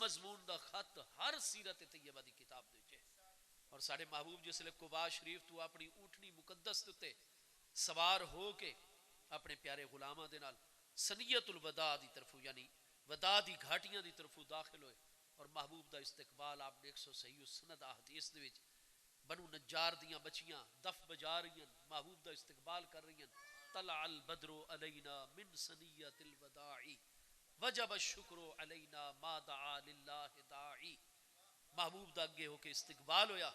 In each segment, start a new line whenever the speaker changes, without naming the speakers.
مضمون دا خط ہر سیرت طیبہ دی کتاب دے وچ ہے۔ اور ساڑے محبوب جس لئے قباء شریف تو اپنی اونٹنی مقدس تے سوار ہو کے اپنے پیارے غلامہ دے نال سنیت الوداع دی طرف یعنی وداع دی گھاٹیاں دی طرف داخل ہوئے، اور محبوب دا استقبال آپ نے 100 صحیح سند احادیث دے وچ بنو نجار دیاں بچیاں دف بجا رہی ہیں، محبوب دا استقبال کر رہی ہیں۔ طلع البدر علینا من سنیت الوداع وجب الشکر علینا ما دعا للہ داعی۔ محبوب دا اگے ہو کے استقبال ہویا،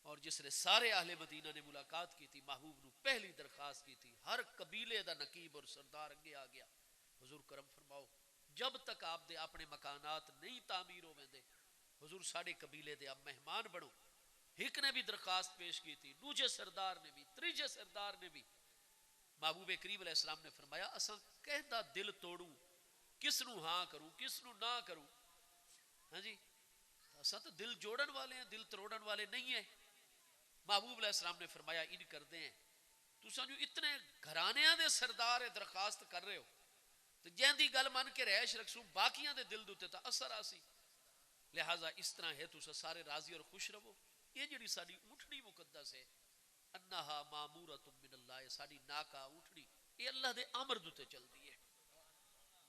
اور جس نے سارے اہل مدینہ نے ملاقات کی تھی، محبوب نو پہلی درخواست کی تھی، ہر قبیلے دا نقیب اور سردار اگے آ گیا، حضور کرم فرماؤ جب تک آپ دے اپنے مکانات نہیں تعمیر ہو ویندے، حضور ساڑے قبیلے دے اب مہمان بنو۔ ایک نے بھی درخواست پیش کی تھی، دوجے سردار نے بھی، تریجے سردار نے بھی۔ محبوب کریم علیہ السلام نے فرمایا اساں کہدا دل توڑوں، کس نو ہاں کروں کس نو نہ کروں؟ ہاں جی، اساں تو دل جوڑن والے ہیں، دل تروڑن والے نہیں ہیں۔ محبوب علیہ السلام نے فرمایا ان کر دیں، تساں جو اتنے گھرانیاں دے سردار درخواست کر رہے ہو تو جہاں دی گل من کے رہائش رکھسوں باقیاں دے دل دوتے تا اثر آسی، لہٰذا اس طرح ہے تساں سارے راضی اور خوش رہو۔ یہ جڑی ساری اونٹنی مقدس ہے، انہا مامورۃ من اللہ، ساری ناکا اونٹنی یہ اللہ دے امر دوتے چل دی ہے،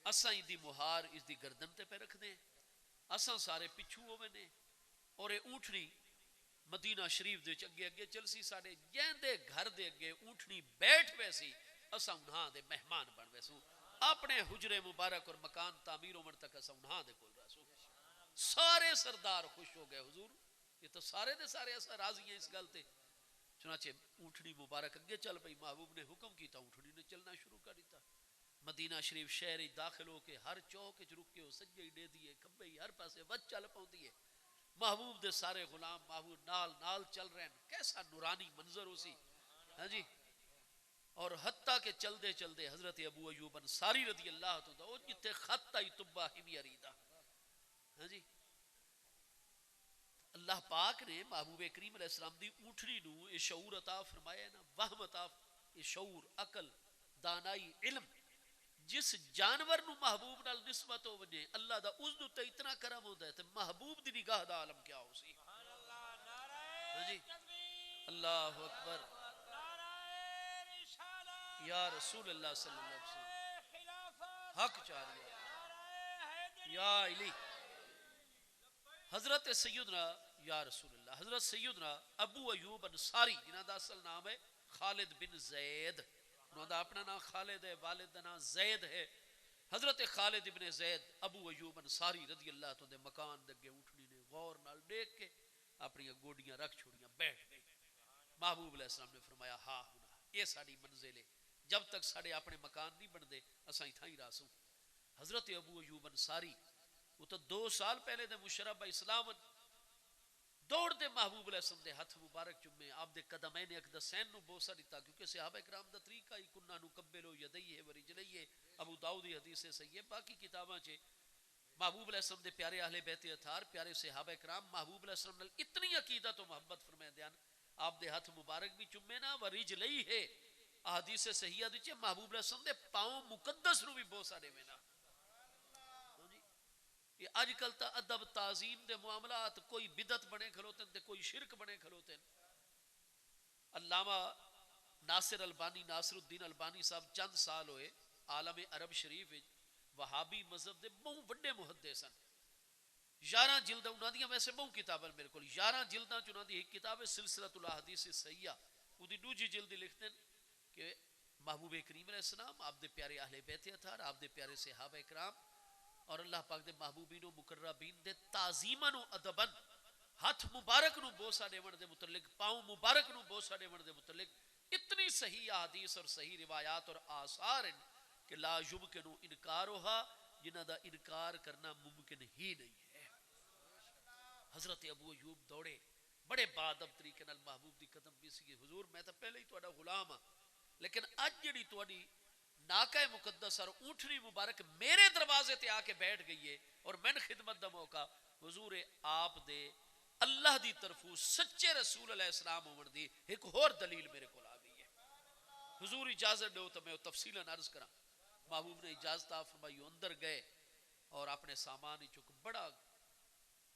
اساں دی مہار اس دی گردن تے پہ رکھ دیں، اساں سارے پچھو ہوئے نے، اور یہ اونٹنی مدینہ شریف دے اگے اگے چلسی، ساڑے جیندے گھر دے اگے اونٹنی بیٹھ ویسی، اساں انہاں دے مہمان بن ویسوں، اپنے حجرے مبارک اور مکان تعمیر ہومن تک اساں انہاں دے کول رہسوں۔ سارے سردار خوش ہو گئے، حضور یہ تو سارے دے سارے اساں راضی ہیں اس گل تے۔ چنانچہ اونٹنی مبارک اگے چل پئی، محبوب نے حکم کیتا اونٹنی نے چلنا شروع کر دیتا۔ مدینہ شریف شہر داخل ہو کے ہر چوک وچ رک کے او سجے ڈے دیے کھبے ہر پاسے وچ چل پاؤندی ہے۔ محبوب دے سارے غلام محبوب نال نال چل رہے ہیں، کیسا نورانی منظر ہو سی، ہاں جی۔ اور حتیٰ کہ چل دے حضرت ابو ایوب انصاری رضی اللہ عنہ او جتے خط آئی طبہ حمیری دا، ہاں جی، اللہ پاک نے محبوب کریم علیہ السلام دی اونٹنی نو یہ شعور عطا فرمایا نا، وہم عطا، یہ شعور، عقل، دانائی، علم، جس جانور نو محبوب نال نسبت ہو وجے اللہ دا اس دو تے اتنا کرم ہوتا ہے تو محبوب دی نگاہ دا عالم کیا ہو سی؟ ہاں جی، اللہ اکبر، یا رسول اللہ صلی اللہ علیہ وسلم، حق چاہیے یا علی۔ حضرت سیدنا یا رسول اللہ، حضرت سیدنا ابو ایوب انصاری جنہاں دا اصل نام ہے خالد بن زید، انہوں دا اپنا نام خالد ہے، والد دا نام زید ہے۔ حضرت خالد بن زید ابو ایوب انصاری رضی اللہ عنہ دے مکان دے اونٹنی نے غور نال دیکھ کے اپنی گوڑیاں رکھ چھوڑیاں بیٹھ گئی۔ محبوب علیہ السلام نے فرمایا ہاں ہونا، یہ ساری منزل ہے، جب تک ساڑے اپنے مکان نہیں بن دے اساں ہی ہی راسوں۔ حضرت ابو ایوب انصاری وہ تو 2 سال پہلے دے مشرب اسلام دوڑ دے محبوب علیہ السلام دے ہاتھ مبارک چمے، آپ دے قدمین اقدسین نو بوسہ دیتا، کیونکہ صحابہ کرام دا طریقہ ہی کنہ نو قبلو یدیہ ورجلیہ، ابو داؤد دی حدیث سے صحیح ہے، باقی کتاباں چھے محبوب علیہ السلام دے پیارے اہل بیت اطہار، پیارے صحابہ کرام محبوب علیہ السلام نے اتنی عقیدت و محبت فرمائے دیان، آپ دے ہاتھ مبارک بھی چمے نا ورجلیہ، احادیث صحیحہ دی چھے محبوب علیہ السلام دے پاؤں مقدس نو بھی بوسہ دے میں نا۔ یہ آج کل تا ادب تعظیم دے معاملات کوئی بدعت بنے کھلوتے ہیں کوئی شرک بنے کھلوتے ہیں۔ علامہ ناصر البانی، ناصر الدین البانی صاحب چند سال ہوئے عالم عرب شریف وہابی مذہب دے بہت بڑے محدث ہیں، 11 جلداں انہاں دیاں ویسے بہت کتاباں میرے کو 11 جلداں چ انہاں دی ایک کتاب ہے سلسلۃ الاحادیث الصحیحہ، وہ دی دوجی جلد لکھتے ہیں کہ محبوب کریم علیہ السلام آپ دے پیارے اہل بیت اطہار، آپ دے پیارے صحابہ کرام اور اللہ پاک دے محبوبین و مقربین دے تعظیماً و ادباً ہاتھ مبارک نو بوسہ دیون دے متعلق، پاؤں مبارک نو بوسہ دیون دے متعلق اتنی صحیح احادیث اور صحیح روایات اور آثار ہیں کہ لا یمکن انکارھا، جنہ دا انکار کرنا ممکن ہی نہیں ہے۔ حضرت ابو ایوب دوڑے بڑے بادب طریقے نال محبوب دی قدم بھی سی، حضور میں تو پہلے ہی تہاڈا غلام ہاں، لیکن اج جڑی تہاڈی ناکہ مقدس اور اونٹنی مبارک میرے دروازے تے آ کے بیٹھ گئی ہے اور میں خدمت دا موقع، حضور آپ دے اللہ دی طرفوں سچے رسول علیہ السلام ہون دی ایک اور دلیل میرے کو آ گئی ہے۔ حضور اجازت دو تو میں تفصیلاً عرض کراں۔ محبوب نے اجازت فرمائی، اندر گئے اور اپنے سامان چک بڑا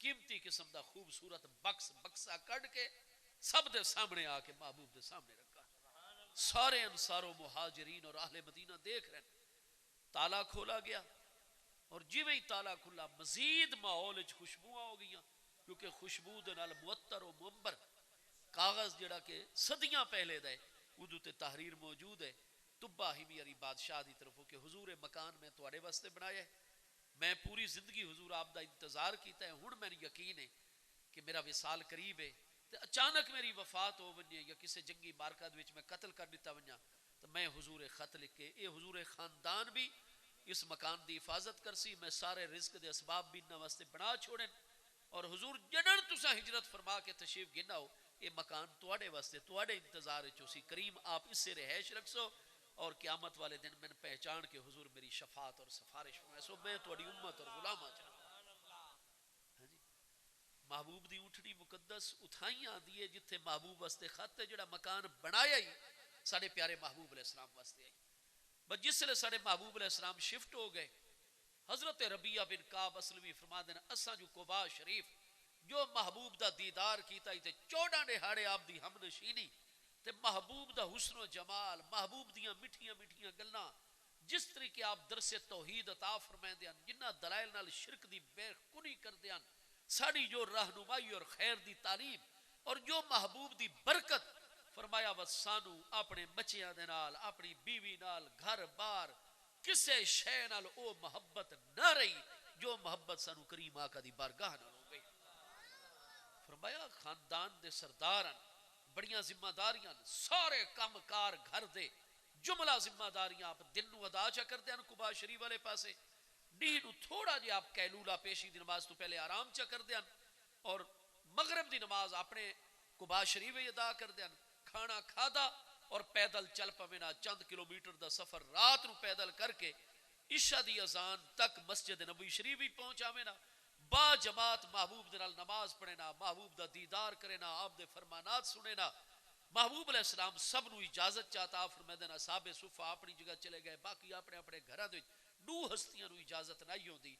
قیمتی قسم دا خوبصورت بکسا کڈ کے سب دے سامنے آ کے محبوب دے سامنے رکھا. سارے انصار و مہاجرین اور اہل مدینہ دیکھ رہے ہیں. تالا کھولا گیا اور جویں ہی تالا کھلا مزید ماحول وچ خوشبوواں ہو گئیاں, کیونکہ خوشبو دے نال معطر و منبر کاغذ جڑا کہ صدیاں پہلے دا ہے اودوں تے تحریر موجود ہے. تبا ہمی علی بادشاہ دی طرفوں کہ حضور مکان میں تواڈے واسطے بنایا ہے, میں پوری زندگی حضور آپ دا انتظار کیتا ہے, ہن میں یقین ہے کہ میرا وصال قریب ہے, تے اچانک میری وفات ہو ونجے یا کسی جنگی مارکت وچ میں قتل کر دتا ونجا تو میں حضور خط لکھ کے اے حضور خاندان بھی اس مکان دی حفاظت کرسی, میں سارے رزق دے اسباب بھی انہاں واسطے بنا چھوڑن, اور حضور جنن تساں ہجرت فرما کے تشریف گنا ہو یہ مکان تواڈے واسطے تواڈے انتظار وچ اسی کریم آپ اس سے رہائش رکھسو, اور قیامت والے دن میں پہچان کے حضور میری شفاعت اور سفارش فرمائے میں تواڈی امت اور غلام چ. محبوب دی اونٹنی مقدس اتھائی آندی ہے جتھے محبوب واسطے خط ہے, جڑا مکان بنایا ہی ساڈے پیارے محبوب علیہ السلام واسطے آئی. بس جس لے ساڈے محبوب علیہ السلام شفٹ ہو گئے, حضرت ربیعہ بن کعب اسلمی فرما دینا اساں جو قباء شریف جو محبوب دا دیدار کیتا ہی تے 14 دہاڑے آپ دی ہم نشینی تے محبوب دا حسن و جمال, محبوب دیاں مٹھیاں مٹھیاں گلاں, جس طریقے آپ درس توحید عطا فرمائندے ہیں, جنہ دلائل نال شرک دی بے کنی کردے ہیں, ساڑی جو رہنمائی اور خیر دی تعلیم اور جو محبوب دی برکت فرمایا وسانو اپنے بچیاں دے نال اپنی بیوی نال گھر بار کسے شے نال او محبت نہ رہی جو محبت سانو کریم آقا دی بارگاہ نال ہو گئی. فرمایا خاندان دے سرداران بڑیاں ذمہ داریاں, سارے کام کار گھر دے جملہ ذمہ داریاں آپ دن نو ادا چا کر دیں قباء شریف والے پاسے, ڈی نو تھوڑا جی آپ قیلولہ پیشی دی نماز تو پہلے آرام چا کر دیں, اور مغرب دی نماز اپنے قباء شریف ادا کر دیں, کھانا کھادا اور پیدل چل پوینا چند کلومیٹر دا سفر رات نو پیدل کر کے عشاء دی اذان تک مسجد نبوی شریف بھی پہنچاوینا, با جماعت محبوب دے نال نماز پڑھنا, محبوب دا دیدار کرنا, آپ دے فرمانات سننا. محبوب علیہ السلام سب نو اجازت چاہتا فرما دینا صحاب صفہ اپنی جگہ چلے گئے, باقی اپنے اپنے گھراں دے دو ہستیاں نو اجازت نہیں ہوندی.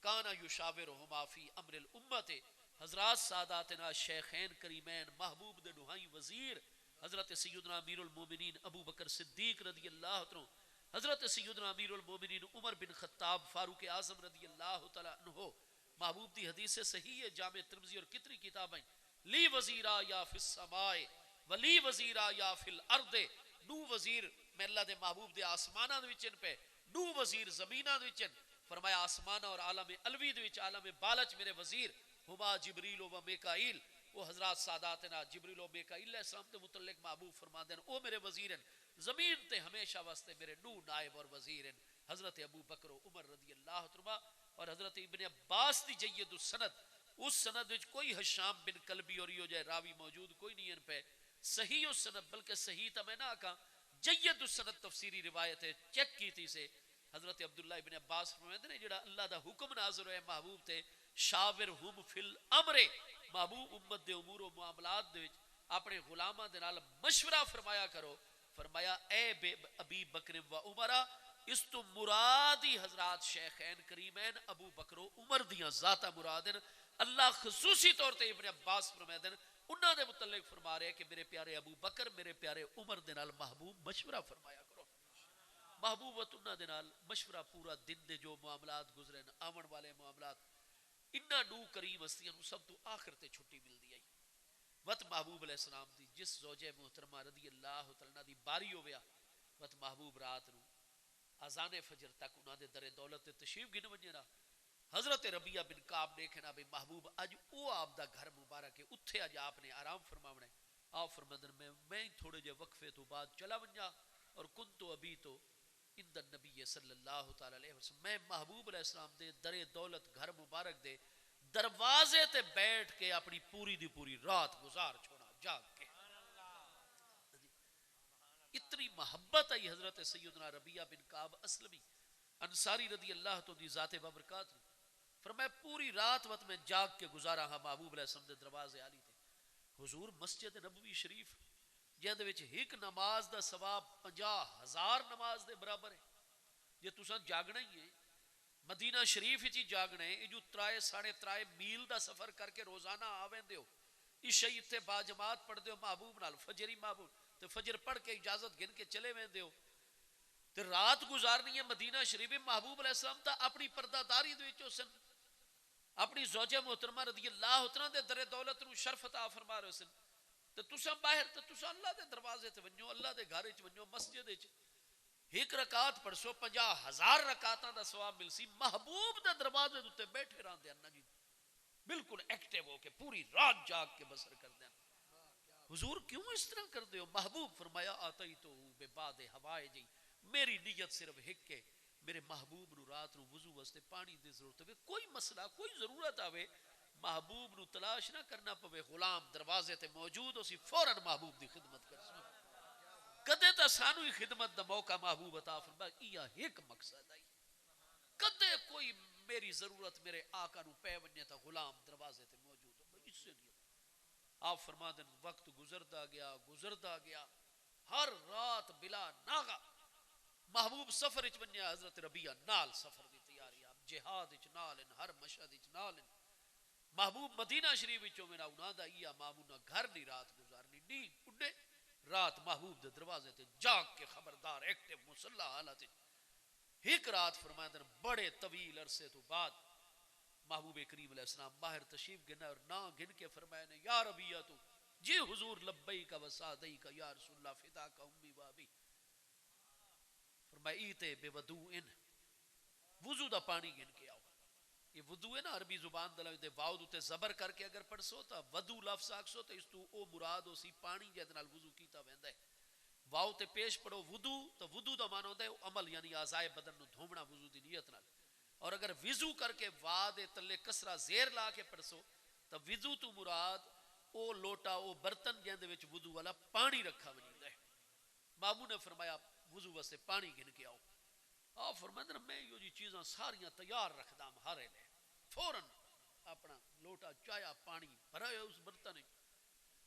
کانا یشاورہما فی امر الامت, حضرات ساداتنا شیخین کریمین محبوب دے نہائی وزیر حضرت سیدنا امیر المومنین ابو بکر صدیق رضی اللہ عنہ, حضرت سیدنا امیر المومنین عمر بن خطاب فاروق اعظم رضی اللہ تعالی عنہ. محبوب دی حدیث صحیح ہے, جامع ترمذی اور کتنی کتابیں, لی وزیرا یا فی السماء ولی وزیرا یا فی الارض, دو وزیر میں اللہ دے محبوب دے آسمانہ دے وچن پہ, دو وزیر زمینہ دے وچن. فرمایا آسمانہ اور عالم الوی دے وچ عالم بالچ میرے وزیر ہما جبریل و میکائیل, وہ حضرات ساداتنا جبریل و میکائیل علیہ السلام دے متعلق محبوب فرما دین او میرے وزیر ہیں. زمین تے ہمیشہ واسطے میرے دو نائب اور وزیر ہیں, حضرت ابو بکر و عمر رضی اللہ عنہ اور حضرت ابن عباس دی جید السند. اس سند وچ کوئی حشام بن کلبی اور یہ جائے راوی موجود کوئی نہیں ان پہ صحیح السند, بلکہ صحیح تا میں نہ کہا جید السند تفسیری روایت ہے چیک کی تھی سے. حضرت عبداللہ ابن عباس فرماتے ہیں جڑا اللہ دا حکم نازل ہوئے محبوب تے شاورہم فی الامر, محبوب امت دے امور و معاملات دے اپنے غلامہ دے نال مشورہ فرمایا کرو. فرمایا اے ابی بکر و عمرہ, اس تو مرادی حضرات شیخین کریمین ابو بکر و عمر دیاں ذاتہ مرادن. اللہ خصوصی طور تے ابن عباس فرمائدن انہاں دے متعلق فرما رہے کہ میرے پیارے ابو بکر میرے پیارے عمر دے نال محبوب مشورہ فرمایا کرو. محبوبت انہاں دے نال مشورہ پورا دن دے جو معاملات گزرے آمن والے معاملات, انہاں نو کریم ہستیاں نو سب تو آخر تے چھٹی مل دی آئی. وقت محبوب علیہ السلام دی جس زوجہ محترمہ رضی اللہ تعالیٰ دی باری ہو گیا, وقت محبوب رات نو اذان فجر تک انہاں دے در دولت تشریف گن ونجنا. حضرت ربیعہ بن کعب دیکھنا بھی محبوب اج او آپ دا گھر مبارک ہے, اتھے اج آپ نے آرام فرماونا ہے. آپ فرماندن میں تھوڑے جے وقفے تو بعد چلا ونجا, اور کن تو ابھی تو اند النبی صلی اللہ تعالی علیہ وسلم, میں محبوب علیہ السلام دے در دولت گھر مبارک دے دروازے تے بیٹھ کے اپنی پوری دی پوری رات گزار چھوڑا جاگ کے. اتنی محبت آئی حضرت سیدنا ربیعہ بن کعب اسلمی انصاری رضی اللہ تو دی ذات بابرکات. فرمایا پوری رات وقت میں جاگ کے گزارا ہاں محبوب علیہ السلام دے دروازے آلی تھے. حضور مسجد نبوی شریف جہاں دے وچ ایک نماز دا ثواب 50,000 نماز دے برابر ہے. جے تساں جاگنا ہی ہے مدینہ شریف ہی جاگنے یہ جو 3.5 میل دا سفر کر کے روزانہ آویں دیو عشاء تے با جماعت پڑھ دیو محبوب نال فجری محبوب تے فجر پڑھ کے اجازت گن کے چلے ویں دیو تے رات گزارنی ہے مدینہ شریف محبوب علیہ السلام تا اپنی پردہ داری دے وچوں سن اپنی زوجہ محترمہ رضی اللہ عنہا دے در دولت نو شرف عطا فرما رہے سن تے تساں باہر تے تساں اللہ دے دروازے تے ونجو اللہ دے گھر وچ ونجو مسجد وچ ایک رکعت پڑھسو 50,000 رکعتاں دا ثواب ملسی محبوب دے دروازے تے بیٹھے رہندے ہیں جی بالکل ایکٹیو ہو کے پوری رات جاگ کے بسر کر دیں حضور کیوں اس طرح کر دے ہو محبوب فرمایا آتی تو بے باد ہوائے جی میری نیت صرف ہک کے میرے محبوب نو رات نو وضو واسطے پانی دی ضرورت ہوئے کوئی مسئلہ کوئی ضرورت آوے محبوب نو تلاش نہ کرنا پوے غلام دروازے تے موجود ہو سی فوراً محبوب دی خدمت کر سنا کدے تا سانو ہی خدمت دا موقع محبوب عطا فرمایا یہ ایک مقصد آئی کدے کوئی میری ضرورت میرے آقا نو پے ونجے تا غلام دروازے تے موجود ہو اس سے نہیں آپ فرما دیں وقت گزرتا گیا ہر رات بلا ناغا محبوب سفر اچ ونجے حضرت ربیہ نال سفر دی تیاری آپ جہاد اچ نال ان ہر مشہد اچ نال ان محبوب مدینہ شریف وچوں میرا انہاں دا ایا مامونا گھر نہیں رات گزارنی نیند اڈے رات محبوب دے دروازے تے جاگ کے خبردار ایکٹیو مسلح حالت ایک رات فرمایا در بڑے طویل عرصے تو بعد محبوب کریم علیہ السلام باہر تشریف گنا اور نہ گن کے فرمایا نے یا ربیہ تو جی حضور لبیک و سعدیک یا رسول اللہ فداک امی و ابی فرمایا ایتے بے ودوئن وضو دا پانی گن کے آؤ یہ وضو ہے نا عربی زبان دلائے دے واؤ تے زبر کر کے اگر پڑھ سو تا ودو لفظ آکسو تے اس تو او مراد ہو سی پانی جہد نال وضو کیتا ویندا ہے واؤ تے پیش پڑھو وضو تو وضو دا معنی ہوتا ہے عمل یعنی اعضائے بدن نو دھومنا وضو دی نیت نال اور اگر وضو کر کے وا دے تلے کسرہ زیر لا کے پڑھسو تو وضو تو مراد او لوٹا او برتن جہندے وچ وضو والا پانی رکھا ونجدا ہے بابو نے فرمایا وضو واسطے پانی گن کے آؤ آپ فرمایا میں یہ جی چیزاں ساریاں تیار رکھدا ہارے لے فوراً اپنا لوٹا چایا پانی بھرایا اس برتن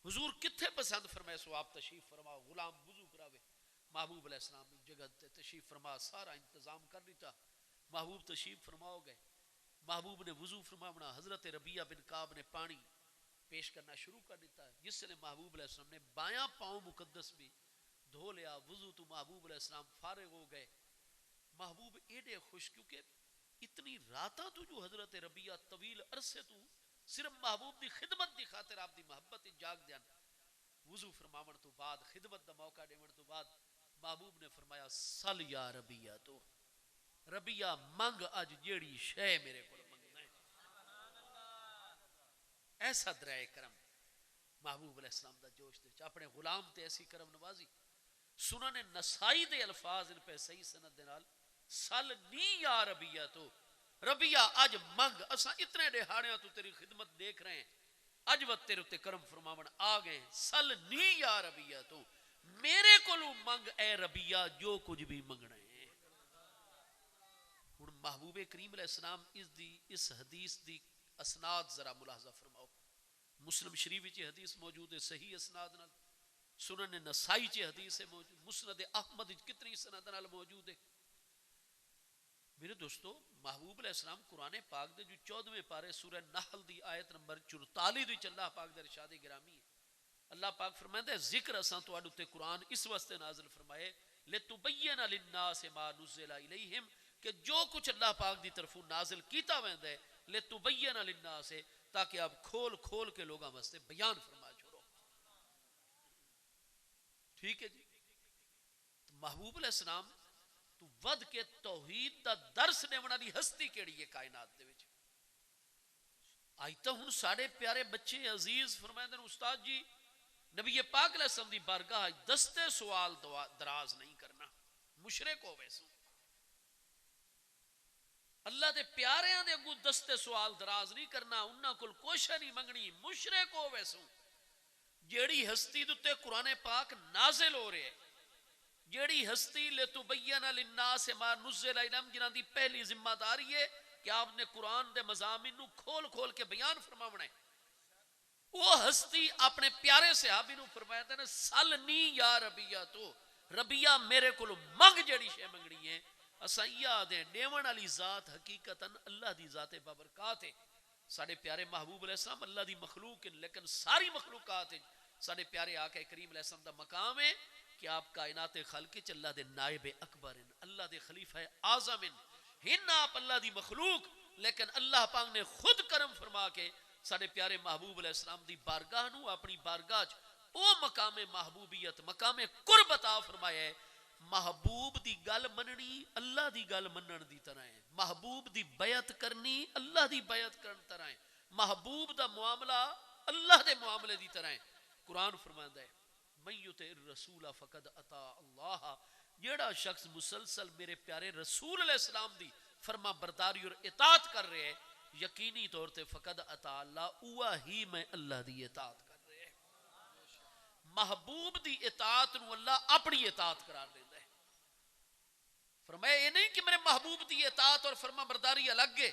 حضور کتھے پسند فرمائے سو آپ تشریف فرما غلام وضو کراوے محبوب علیہ السلام جگہ تشریف فرما سارا انتظام کر دیتا محبوب تشریف فرماؤ گئے محبوب نے وضو فرماونا حضرت ربیہ بن کعب نے پانی پیش کرنا شروع کر دیتا ہے جس سے محبوب علیہ السلام نے بایاں پاؤں مقدس بھی دھو لیا وضو تو محبوب علیہ السلام فارغ ہو گئے محبوب ایڈے خوش کیونکہ اتنی راتاں تو جو حضرت ربیہ طویل عرصے تو صرف محبوب دی خدمت دی خاطر آپ دی محبت جاگ دیان وضو فرماون تو بعد خدمت دا موقع دیون تو بعد محبوب نے فرمایا سل یا ربیہ تو ربیہ منگ اج جیڑی شے میرے کو منگنا ہے ایسا درائے کرم محبوب علیہ السلام دا جوش دے اپنے غلام تے ایسی کرم نوازی سنن نسائی دے الفاظ ان پہ صحیح سند دے نال سل نی یا ربیہ تو ربیہ اج منگ اسا اتنے دہاڑیاں تو تیری خدمت دیکھ رہے ہیں اج وقت تیرے تے کرم فرماون آ گئے سل نی یا ربیہ تو میرے کولو منگ اے ربیہ جو کچھ بھی منگنا ہے محبوب کریم علیہ السلام اس حدیث دی اسناد ذرا ملاحظہ فرماؤ مسلم شریف وچ حدیث موجود ہے صحیح اسناد نال سنن نسائی چ حدیث ہے موجود مسند احمد کتنی سند نال موجود ہے میرے دوستو محبوب علیہ السلام قرآن پاک دے جو 14ویں پارے سورہ نحل دی آیت نمبر 44 دی اللہ پاک دے ارشاد گرامی ہے اللہ پاک فرمائے ہے ذکر اساں تواڈے تے قرآن اس واسطے نازل فرمائے لتبین للناس ما نزل الیہم کہ جو کچھ اللہ پاک دی طرفوں نازل کیتا ویندا ہے لتبین للناس تاکہ آپ کھول کھول کے لوگاں واسطے بیان فرما چھوڑو ٹھیک ہے جی محبوب علیہ السلام تو ود کے توحید دا درس دیونا دی ہستی کیڑی ہے کائنات دے وچ آئی تا ہن ساڑے پیارے بچے عزیز فرمائے استاد جی نبی پاک علیہ السلام دی بارگاہ دستے سوال دراز نہیں کرنا مشرک ہو ویسوں اللہ دے پیاریاں دے اگوں دستے سوال دراز نہیں کرنا انہاں کول کوشش نہیں منگنی مشرک ہو ویسوں جیڑی ہستی دے قرآن پاک نازل ہو رہے ہے جیڑی ہستی لتبین للناس ما نزل الیہم جنہاں دی پہلی ذمہ داری ہے کہ آپ نے قرآن دے مضامین نو کھول کھول کے بیان فرماونا ہے وہ ہستی اپنے پیارے صحابی نو فرمایا تھا سل نی یا ربیہ تو ربیہ میرے کو منگ جڑی شے منگنی ہے اساں یا دے دیون والی ذات حقیقتاً اللہ دی ذات بابرکات ہے. ساڈے پیارے محبوب علیہ السلام اللہ دی مخلوق ہیں، لیکن ساری مخلوقات ہیں ساڈے پیارے آقا کریم علیہ السلام دا مقام ہے کہ آپ کائنات خالق چ اللہ دے نائب اکبر ہیں، اللہ دے خلیفہ اعظم ہیں. ہن آپ اللہ دی مخلوق، لیکن اللہ پاک نے خود کرم فرما کے ساڈے پیارے محبوب علیہ السلام دی بارگاہ نو اپنی بارگاہ چ او مقام محبوبیت، مقام قرب عطا فرمایا ہے. محبوب دی گل مننی اللہ دی گل منن دی طرح ہے، محبوب دی بیعت کرنی اللہ دی بیعت کرن طرح ہے، محبوب دا معاملہ اللہ دے معاملے دی طرح ہے. قرآن فرماندا ہے من یطع الرسول فقد اطاع اللہ، جیڑا شخص مسلسل میرے پیارے رسول علیہ السلام دی فرما برداری اور اطاعت کر رہے ہیں، یقینی طور تے فقد اطاع اللہ، اوہ ہی میں اللہ دی اطاعت کر رہے ہیں. محبوب دی اطاعت نو اللہ اپنی اطاعت قرار دیتا ہے. فرمایا یہ نہیں کہ میرے محبوب دی اطاعت اور فرما برداری الگ ہے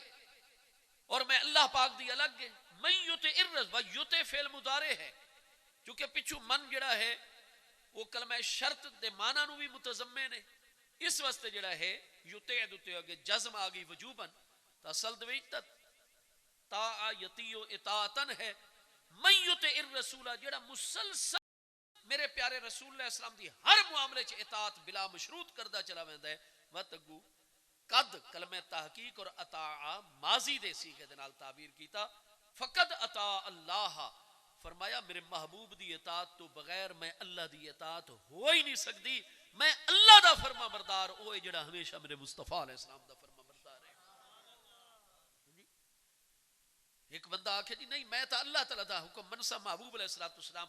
اور میں اللہ پاک دی الگ ہے. من یطع الرسول، و یطع فعل مضارع ہے کیونکہ پچھو من جڑا ہے وہ کلمہ شرط دے معنی نو بھی متضمن ہے. اس واسطے جڑا ہے یطع دتے اگے جزم آ گئی وجوباً، تو اصل دے وچ تا یطیع اطاعتن ہے. من یطع الرسول، جڑا مسلسل میرے پیارے رسول اللہ السلام دی ہر معاملے چ اطاعت بلا مشروط کردہ چلا ویندا ہے. وتگو قد کلمہ تحقیق اور اطاع ماضی دے صیغے دے نال تعبیر کیتا. فقد اطاع اللہ، فرمایا میرے محبوب دی اطاعت تو بغیر میں اللہ دی اطاعت ہو ہی نہیں سکتی. میں اللہ دا فرما بردار اوے جڑا ہمیشہ میرے مصطفیٰ علیہ السلام دا فرما بردار ہے. ایک بندہ آکھے جی نہیں میں تا اللہ تعالیٰ دا حکم منسا محبوب علیہ السلام،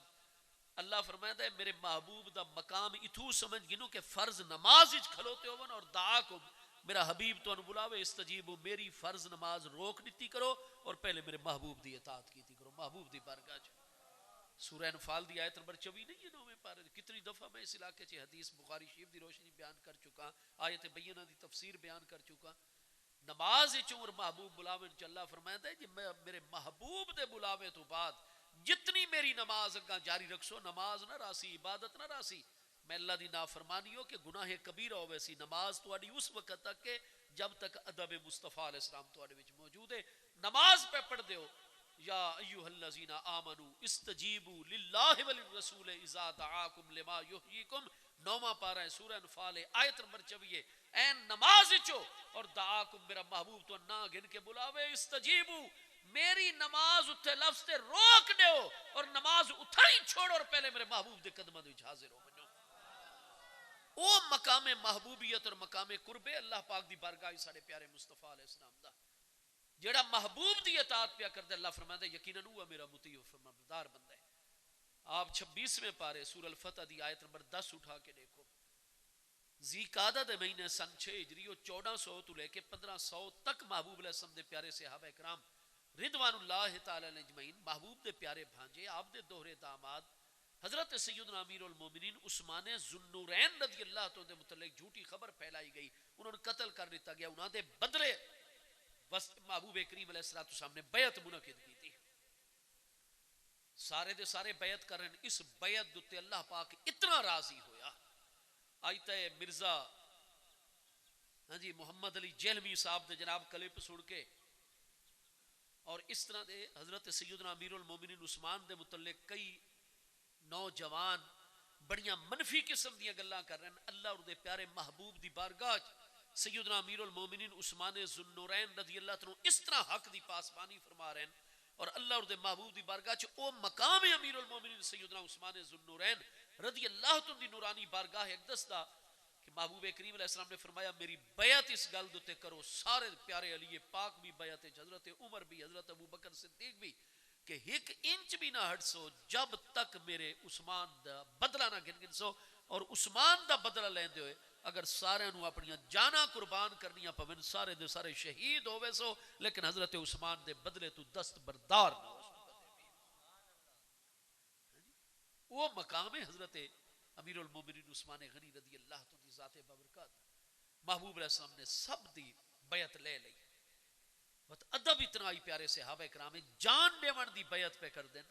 اللہ فرمائے میرے محبوب دا مقام اتھو سمجھ گنو کہ فرض نماز اچ کھلوتے ہون اور دعا کو میرا حبیب تو انہوں بلاوے استجیبو، میری فرض نماز روک دیتی کرو اور پہلے میرے محبوب دی اطاعت کیتی کرو. محبوب دی بارگاہ چ سورہ انفال دی آیت نمبر 24 نہیں ہے نویں پارے. کتنی دفعہ میں اس علاقے چ حدیث بخاری شریف دی روشنی بیان کر چکا، آیت بینہ دی تفسیر بیان کر چکا. نماز چور محبوب بلاوے چ اللہ فرمائے ہے کہ میرے محبوب دے بلاوے تو بعد جتنی میری نماز اگاں جاری رکھسو، نماز نہ راسی، عبادت نہ راسی، میں اللہ دی نافرمانی ہو کہ گناہ کبیرہ ہو ویسی نماز تو اڈی اس وقت تک کہ جب تک ادب مصطفیٰ علیہ السلام تو اڈے وچ موجود ہے. نماز پہ پڑھ دیو یا ایوہ الذین آمنوا استجیبوا للہ وللرسول اذا دعاکم لما یحییکم. نوواں پارہ ہے سورہ انفال آیت نمبر 24. این نماز چو اور دعاکم میرا محبوب تو نہ گن کے بلاوے استجیبوا، میری نماز اتھے لفظ تے روک دیو اور نماز اتھائی چھوڑو اور پہلے میرے محبوب دے قدمہ دے حاضر ہو بنو. او مقام محبوبیت اور مقام قرب اللہ پاک دی بارگاہ سارے پیارے مصطفیٰ علیہ السلام دا جیڑا محبوب دی اطاعت پیا کر دے. اللہ فرماتا ہے یقیناً ہوا میرا مطیع و فرمانبردار بندہ ہے. آپ 26ویں پارے سورہ الفتح دی آیت نمبر 10 اٹھا کے دیکھو. ذی قعدہ دے مہینے سن 6 ہجری 1400 تو لے کے 1500 تک محبوب علیہ السلام دے پیارے صحابہ کرام رضوان اللہ تعالی علیہ اجمعین، محبوب دے پیارے بھانجے، آپ دے دوہرے داماد حضرت سیدنا امیر المومنین عثمان ذوالنورین رضی اللہ تو دے متعلق جھوٹی خبر پھیلائی گئی، انہوں نے قتل کر دیتا گیا. انہوں نے بدلے بس محبوب کریم علیہ السلام نے بیعت منعقد کی تھی. سارے دے سارے بیعت کر رہے ہیں. اس بیعت دوتے اللہ پاک اتنا راضی ہویا. آئیتا ہے مرزا محمد علی جہلمی صاحب دے جناب کلپ سڑ کے اور اس طرح دے حضرت سیدنا امیر المومنین عثمان دے متعلق کئی نوجوان بڑیاں منفی قسم دیاں گلاں کر رہے ہیں. اللہ اور دے پیارے محبوب دی بارگاہ سیدنا امیر المومنین عثمان ذوالنورین رضی اللہ تعالیٰ اس طرح حق دی پاسبانی فرما رہے ہیں اور اللہ اور دے محبوب دی بارگاہ او مقام امیر المومنین سیدنا عثمان ذوالنورین رضی اللہ تعالیٰ دی نورانی بارگاہ اقدس دا کہ محبوب کریم علیہ السلام نے فرمایا میری بیعت اس گل دوتے کرو. سارے پیارے علی پاک بھی بیعت، حضرت عمر بھی، حضرت ابو بکر صدیق بھی کہ ایک انچ بھی نہ ہٹ سو جب تک میرے عثمان دا بدلہ نہ گن سو. اور عثمان دا بدلہ لیندے ہوئے اگر سارے نو اپنی جانا قربان کرنیاں پوین، سارے دے سارے شہید ہوئے سو، لیکن حضرت عثمان دے بدلے تو دست بردار نہ ہو. وہ مقام حضرت امیر المومنین عثمان غنی رضی اللہ تو دی ذات بابرکات. محبوب علیہ السلام نے سب دی بیعت لے لئی. بت ادب اتنا ہی پیارے صحابہ کرام جان دیوان دی بیعت پہ کر دین.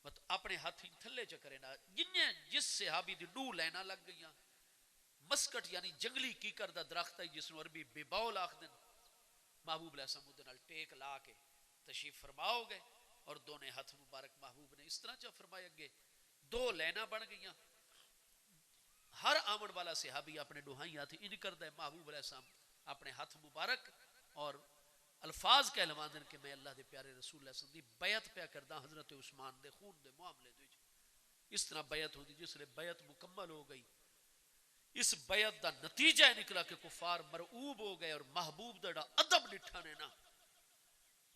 بت اپنے ہاتھ ہی تھلے چکرے نا جنہیں جس صحابی دی ڈو لینا لگ گئیاں مسکٹ یعنی جنگلی کیکر دا درخت ہے جس نو عربی بیبول آکھدے نے. محبوب علیہ السلام دے نال ٹیک لا کے تشریف فرماؤ گے اور دونے ہاتھ مبارک محبوب نے اس طرح چا فرمائے گے. دو لینا بن گئیاں. ہر آمن والا صحابی اپنے ڈوہائی ہاتھ ان کردا ہے. محبوب علیہ السلام اپنے ہاتھ مبارک اور الفاظ کہلوا دین کہ میں اللہ دے پیارے رسول اللہ صلی اللہ علیہ وسلم دی بیعت پیا کردا حضرت عثمان دے خون دے معاملے دے. اس طرح بیعت ہوتی جس لئے بیعت مکمل ہو گئی. اس بیعت دا نتیجہ نکلا کہ کفار مرعوب ہو گئے اور محبوب دا ادب ڈٹھا نے نا.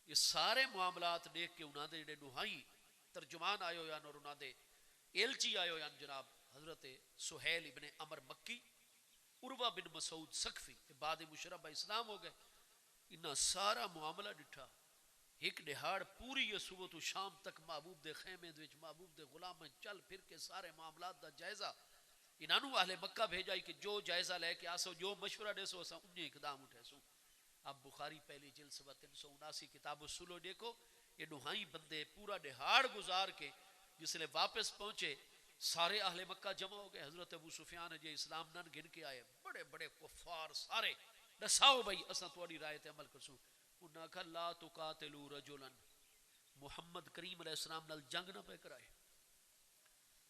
یہ سارے معاملات دیکھ کے انہاں دے جڑے ڈوہائی ترجمان آئے ہوئے اور انہاں دے ایلچی آئے ہوئے جناب حضرت سہیل ابن عمر مکی, عروہ بن مسعود سقفی بعد مشرب اسلام ہو گئے. انہاں سارا معاملہ ڈٹھا. ایک دہاڑ پوری یہ صبح تو شام تک محبوب دے خیمے دے محبوب دے غلام چل پھر کے سارے معاملات دا جائزہ انہوں اہل مکہ بھیجائی کہ جو جائزہ لے کے آسو جو مشورہ دے سو اسا انہیں اقدام اٹھے سو. اب بخاری پہلی جلد سبا 379 کتاب الصلح دیکھو. یہ نوہائی بندے پورا دہاڑ گزار کے جس لئے واپس پہنچے سارے اہل مکہ جمع ہو گئے. حضرت ابو سفیان جے اسلام نن گن کے آئے بڑے بڑے کفار سارے نساؤ بھائی اسا توڑی رائے تے عمل کرسو. انہاں کہا لا تقاتلوا رجلا محمد کریم علیہ السلام نال جنگ نہ پہ کرائے.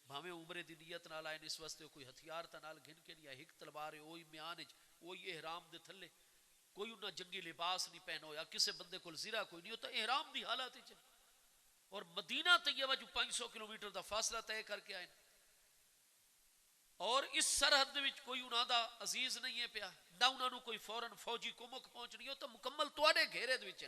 بھاویں عمرے دی نیت نال آئے اس واسطے کوئی ہتھیار تا نال گھن کے نہیں آئے. ایک تلوار ہے وہی میان وچ وہی احرام دے تھلے کوئی انہاں جنگی لباس نہیں پہنو یا کسے بندے کول زرہ کوئی نہیں ہوتا احرام دی حالت وچ. اور مدینہ طیبہ جو 500 کلومیٹر دا فاصلہ طے کر کے آئے اور اس سرحد وچ کوئی انہاں دا عزیز نہیں ہے پیا نہ انہاں نو کوئی فوراً فوجی کمک پہنچنی ہو تو مکمل تواڈے گھیرے دے وچ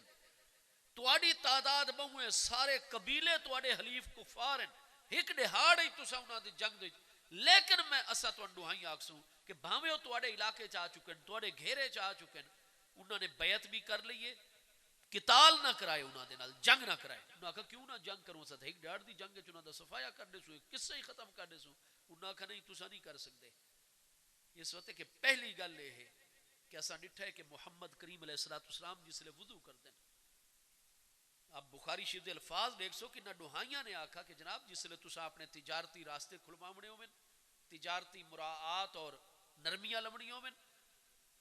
تواڈی تعداد بہویں سارے قبیلے تواڈے حلیف کفار ہیں. ایک دہاڑ ہی تسا انہاں دی جنگ دے لیکن میں اسا تواں ڈوہائی آکسوں کہ بھاویں تواڈے علاقے چ آ چکے ہیں تواڈے گھیرے چ آ چکے ہیں. انہوں نے بیعت بھی کر لئیے قتال نہ کرائے انہوں نے نال جنگ نہ کرائے. انہوں نے کہا کیوں نہ جنگ کروں سا ایک ڈیڑھ دی جنگ چنہ دا صفایہ کر دے سو کس سے ہی ختم کر دے سو. انہوں نے کہا نہیں تسا نہیں کر سکتے. اس وقت کہ پہلی گل یہ ہے کہ ایسا ڈٹھا ہے کہ محمد کریم علیہ السلام جس لئے وضو کر دیں. اب بخاری شریف دے الفاظ دیکھ سو کہ نہ ڈوہائیاں نے آکھا کہ جناب جس لئے تسا اپنے تجارتی راستے کھلواونے ہوئے تجارتی مراعات اور نرمیاں لمنی ہوئے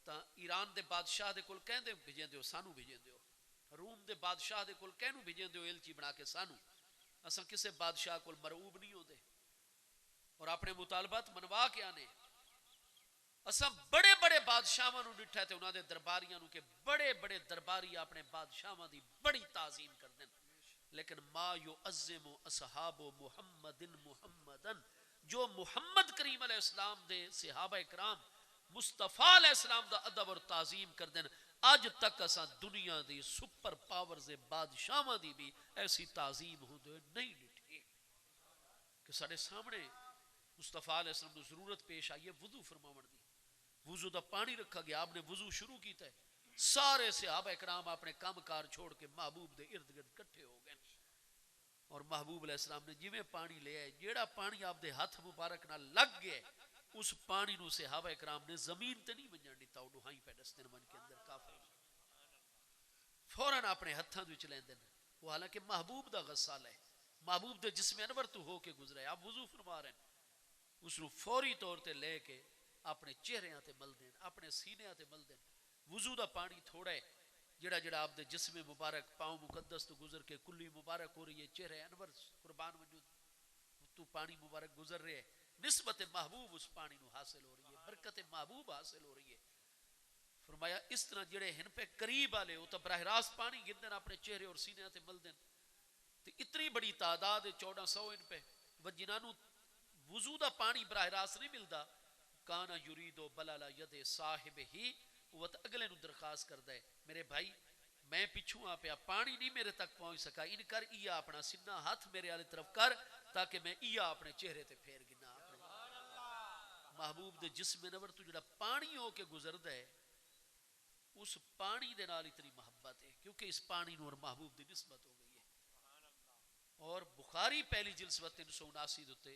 تا ایران دے بادشاہ دے کل کہن دے بھیجیں دیو سانو بھیجیں دیو. روم دے بادشاہ دے کل کہنو بھیجیں دیو ایلچی بنا کے سانو. اساں کسے بادشاہ کل مرعوب نہیں ہو دے اور اپنے مطالبات منوا کے آنے. اساں بڑے بڑے بادشاہاں نو ڈٹھا تے انہاں دے درباریاں نو کہ بڑے بڑے درباری اپنے بادشاہاں دی بڑی تعظیم کردیں لیکن ما یعظم اصحاب محمد محمدن جو محمد کریم علیہ السلام دے صحابہ کرام مصطفیٰ علیہ السلام دا ادب اور تعظیم کردیں آج تک اساں دنیا دی سپر پاورز بادشاہاں دی بھی ایسی تعظیم ہو دے نہیں ڈٹھی کہ سارے سامنے مصطفیٰ علیہ السلام کو ضرورت پیش آئی ہے وضو فرماون دی. وضو دا پانی رکھا گیا آپ نے وضو شروع کیتا ہے. سارے صحابہ اکرام اپنے کام کار چھوڑ کے محبوب دے ارد گرد کٹھے ہو گئے اور محبوب علیہ السلام نے جویں پانی لے آئے جیڑا پانی آپ دے ہاتھ مبارک نہ لگ گئے اس پانی نو صحابہ اکرام نے زمین تے نہیں ونجن دیتا. وہ ڈوہائی پہ ڈستن من کے اندر کافر فوراً اپنے ہتھاں وچ لیندے نے. وہ حالانکہ محبوب دا غسال ہے محبوب دے جسم انور تو ہو کے گزرے آپ وضو فرما رہے ہیں اس نو فوری طور تے لے کے اپنے چہریاں تے مل دین اپنے سینے تے مل دین. وضو دا پانی تھوڑا ہے جڑا جڑا آپ دے جسم مبارک پاؤں مقدس تو گزر کے کلی مبارک ہو رہی ہے چہرے انور قربان وجود تو پانی مبارک گزر رہے ہیں نسبت محبوب اس پانی نو حاصل ہو رہی ہے برکت محبوب حاصل ہو رہی ہے. فرمایا اس طرح جڑے ہن پہ قریب والے وہ تو براہ راست پانی گندن اپنے چہرے اور سینے تے مل دین. تے اتنی بڑی تعداد 1400 ان پہ جنہاں نو وضو دا پانی براہ راست نہیں ملتا کانا یریدو بلالا ید صاحب ہی وہ اگلے نو درخواست کردا ہے میرے بھائی میں پچھوں آ پیا پانی نہیں میرے تک پہنچ سکا ان کر ایا اپنا سینہ ہاتھ میرے والے طرف کر تاکہ میں ایا اپنے چہرے تے پھیر گنا. محبوب دے جسم نور تو جڑا پانی ہو کے گزردا ہے اس پانی دے نال اتنی محبت ہے کیونکہ اس پانی نور محبوب دی نسبت ہو گئی ہے. اور بخاری پہلی جلد 379 دوتے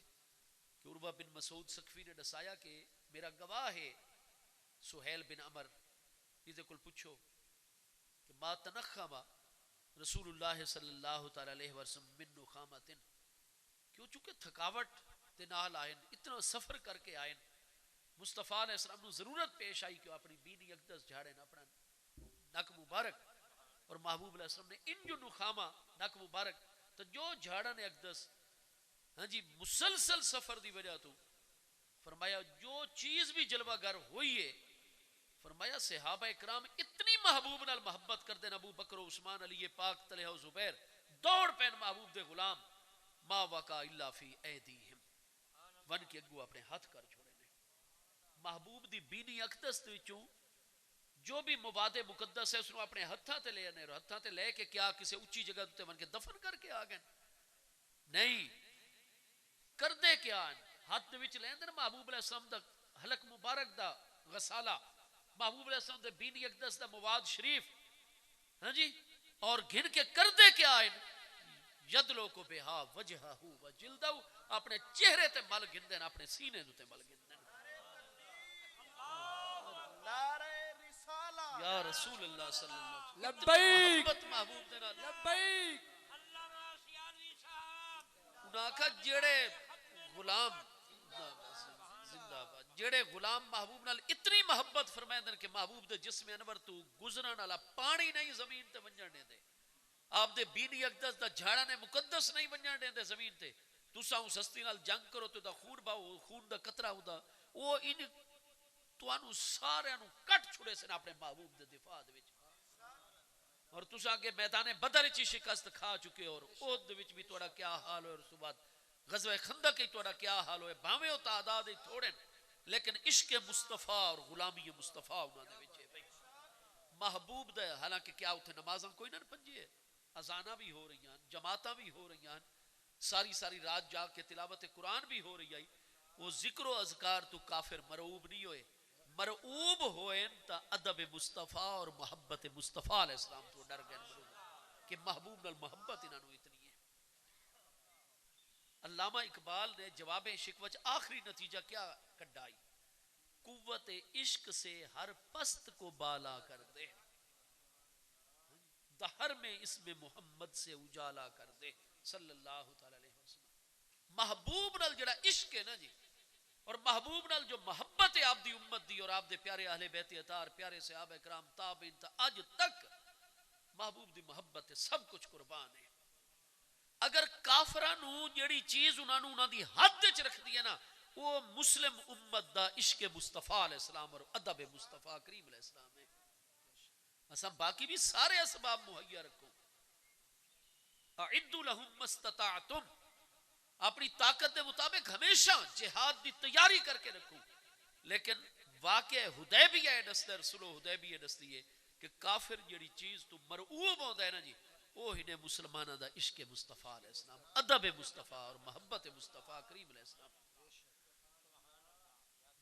کہ عروہ بن مسعود سقفی نے دسایا کہ میرا گواہ ہے سہیل بن عمر یہ کل پوچھو کہ ما تنخم رسول اللہ صلی اللہ تعالی علیہ وسلم من نخامت کیوں چونکہ تھکاوٹ دے نال آئین اتنا سفر کر کے آئین مصطفیٰ علیہ السلام نو ضرورت پیش آئی کہ اپنی بینی اقدس جھاڑے نہ اپنا نک مبارک، اور محبوب علیہ السلام نے انجو نخامہ نک مبارک تو جو جھاڑا نے اقدس ہاں جی مسلسل سفر دی وجہ تو فرمایا جو چیز بھی جلوہ گر ہوئی ہے، فرمایا صحابہ اکرام اتنی محبوب نال محبت کر دین، ابو بکر و عثمان علی پاک طلحہ و زبیر دوڑ پین محبوب دے غلام ما وقع الا فی ایدیہم ون کے اگو اپنے ہاتھ کر چھوڑے نے. محبوب دی بینی اقدس وچوں جو بھی مواد مقدس ہے اس نے اپنے ہتھاں تے لے آنے، ہتھاں تے لے کے کیا کسی اونچی جگہ تے ون کے دفن کر کے آ گئے؟ نہیں، کر دے کیا ہاتھ وچ لیندے محبوب علیہ السلام دا حلق مبارک دا غسالہ، محبوب علیہ السلام دے بینی اقدس دا مواد شریف، ہاں جی، اور گھن کے کر دے کیا آئے یدلو کو بہا وجہہ و جلدہ، اپنے چہرے تے مل گن دین، اپنے سینے تے مل گن دین. یا رسول اللہ صلی اللہ علیہ وسلم
لبیک
محبت محبوب دے نال
لبیک.
انہاں کا جڑے غلام زندہ باد جڑے غلام محبوب نال اتنی محبت فرمائے کہ محبوب دے جسم انور تو گزرن والا پانی نہیں زمین تے ونجن دے، آپ دے بینی اقدس دا جھاڑا نے مقدس نہیں ونجن دے زمین تے. تساں اس ہستی نال جنگ کرو تو دا خون باو، خون دا قطرہ ہوندا او ان توانو سارے نو کٹ چھڑے سن اپنے محبوب دے دفاع دے وچ. اور تساں کے میدان بدر چی شکست کھا چکے اور اود دے وچ بھی تہاڈا کیا حال ہوئے، اور اس بعد غزوہ خندق کی تہاڈا کیا حال ہوئے. بھاویں او تعداد ہی تھوڑے لیکن عشق مصطفیٰ اور غلامی مصطفیٰ انہاں دے وچ ہے بھائی. محبوب دے حالانکہ کیا اتنے نمازاں کوئی نہ پنجی ہے، اذاناں بھی ہو رہی ہیں، جماعتاں بھی ہو رہی ہیں، ساری ساری رات جاگ کے تلاوت قرآن بھی ہو رہی ہے. وہ ذکر و اذکار تو کافر مرعوب نہیں ہوئے، مرعوب ہوئے تا ادب مصطفیٰ اور محبت مصطفیٰ علیہ السلام تو ڈر گئے کہ محبوب نال محبت انہاں نو اتنی ہے. علامہ اقبال نے جواب شکوہ آخری نتیجہ کیا کڈائی؟ قوت عشق سے ہر پست کو بالا کر دے، دہر میں اسم محمد سے اجالا کر دے صلی اللہ تعالی علیہ وسلم. محبوب نال جڑا عشق ہے نا جی، اور محبوب نال جو محبت ہے آپ دی امت دی اور آپ دے پیارے اہل بیت اطہار، پیارے صحابہ کرام تابعین تا اج تک محبوب دی محبت ہے، سب کچھ قربان ہے. اگر کافراں نو جڑی چیز انہاں دی حد وچ رکھ دی ہے نا، وہ مسلم امت دا عشق مصطفیٰ علیہ السلام اور ادب مصطفیٰ کریم علیہ السلام ہے. اساں باقی بھی سارے اسباب مہیا رکھو، اعدوا لهم ما استطعتم، اپنی طاقت دے مطابق ہمیشہ جہاد دی تیاری کر کے رکھو. لیکن واقع حدیبیہ دستر سلو حدیبیہ دستی ہے کہ کافر جڑی چیز تو مرعوب ہوندا ہے نا جی، وہ ہی نے مسلمانہ دا عشق مصطفیٰ علیہ السلام، ادب مصطفیٰ اور محبت مصطفیٰ کریم علیہ السلام.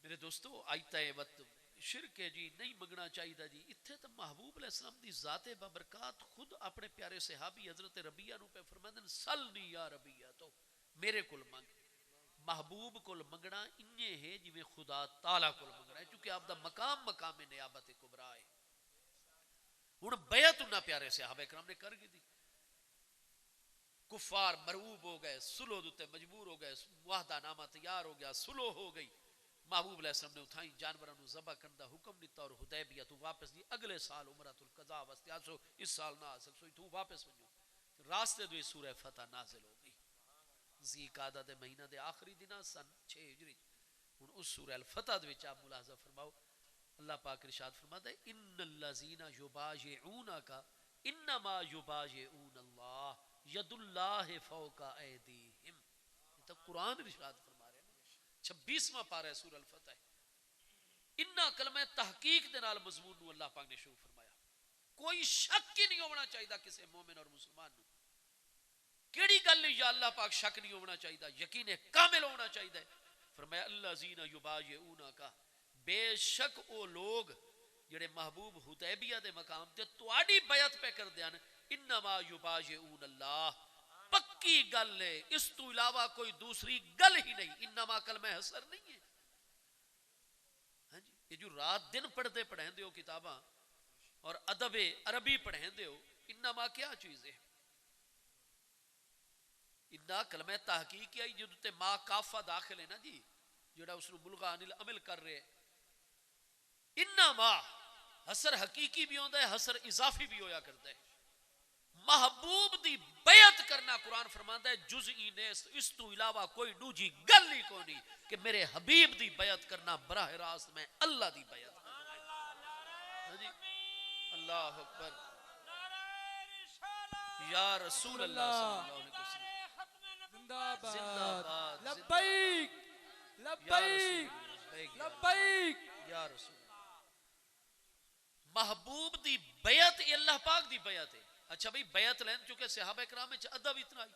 میرے دوستو آئیتا ہے وقت شرک ہے جی، نہیں منگنا چاہیے جی. اتھے تو محبوب علیہ السلام دی ذات بابرکات خود اپنے پیارے صحابی حضرت ربیہ نو پہ فرمائے سلنی یا ربیہ، تو میرے کل منگ. محبوب کل منگنا انجے ہے جی میں خدا تعالیٰ کل منگنا ہے، چونکہ آپ دا مقام مقام نیابت کبرا ہے. ہن بیعت انہاں پیارے صحابہ کرام نے کر گئی تھی، کفار مرعوب ہو گئے، سلو دوتے مجبور ہو گئے، معاہدہ نامہ تیار ہو گیا، سلو ہو گئی. محبوب علیہ السلام نے اٹھائیں جانوراں نو ذبح کرن دا حکم دیتا اور حدیبیہ تو واپس دی اگلے سال عمرۃ القضاء واسطے آسو اس سال نہ آ سکسو تو واپس ونجو. راستے دو سورہ فتح نازل ہو گئی ذی قعدہ دے مہینہ دے آخری دنہ سن 6 ہجری. ہن اس سورہ الفتح دے وچ آپ ملاحظہ فرماؤ اللہ پاک ارشاد فرماتا ہے ان الذین یبایعونک انما یبایعون اللہ ید اللہ فوق ایدیہم. یہ تو قرآن ارشاد فرما رہے ہیں 26واں پارہ سورہ الفتح. انہاں کلمہ تحقیق دے نال مضمون نو اللہ پاک نے شروع فرمایا. کوئی شک ہی نہیں ہونا چاہیے کسی مومن اور مسلمان نو. کیڑی گل یا اللہ پاک شک نہیں ہونا چاہیے، یقین کامل ہونا چاہیے. فرمایا الذین یبایعونک، بے شک او لوگ جڑے محبوب حدیبیہ دے مقام تے تواڈی بیعت پہ کر دیان، انما یبایعون اللہ، پکی گل ہے، اس تو علاوہ کوئی دوسری گل ہی نہیں. انما کلمہ حسر نہیں ہے. ہاں جی، یہ جو رات دن پڑھتے پڑھیں دیو کتاباں اور ادب عربی پڑھیں دیو، انما کیا چیز ہے؟ انہا کلمہ تحقیق ہے جو تے ما کافہ داخل ہے نا جی، جڑا اس نو ملغا انل عمل کر رہے انما حسر حقیقی بھی ہوندا ہے حسر اضافی بھی ہویا کرتا ہے محبوب دی بیعت کرنا قرآن فرماندا ہے جزئی نیست اس تو علاوہ کوئی دوجی گل ہی کو نہیں کہ میرے حبیب دی بیعت کرنا براہ راست میں اللہ دی بیعت کرنا جی اللہ اکبر یا رسول اللہ صلی اللہ علیہ وسلم زندہ باد
لبیک لبیک لبیک
یا رسول محبوب دی بیعت اللہ پاک دی بیعت ہے اچھا بھئی بیعت لین چونکہ صحابہ کرام وچ ادب اتنا ہی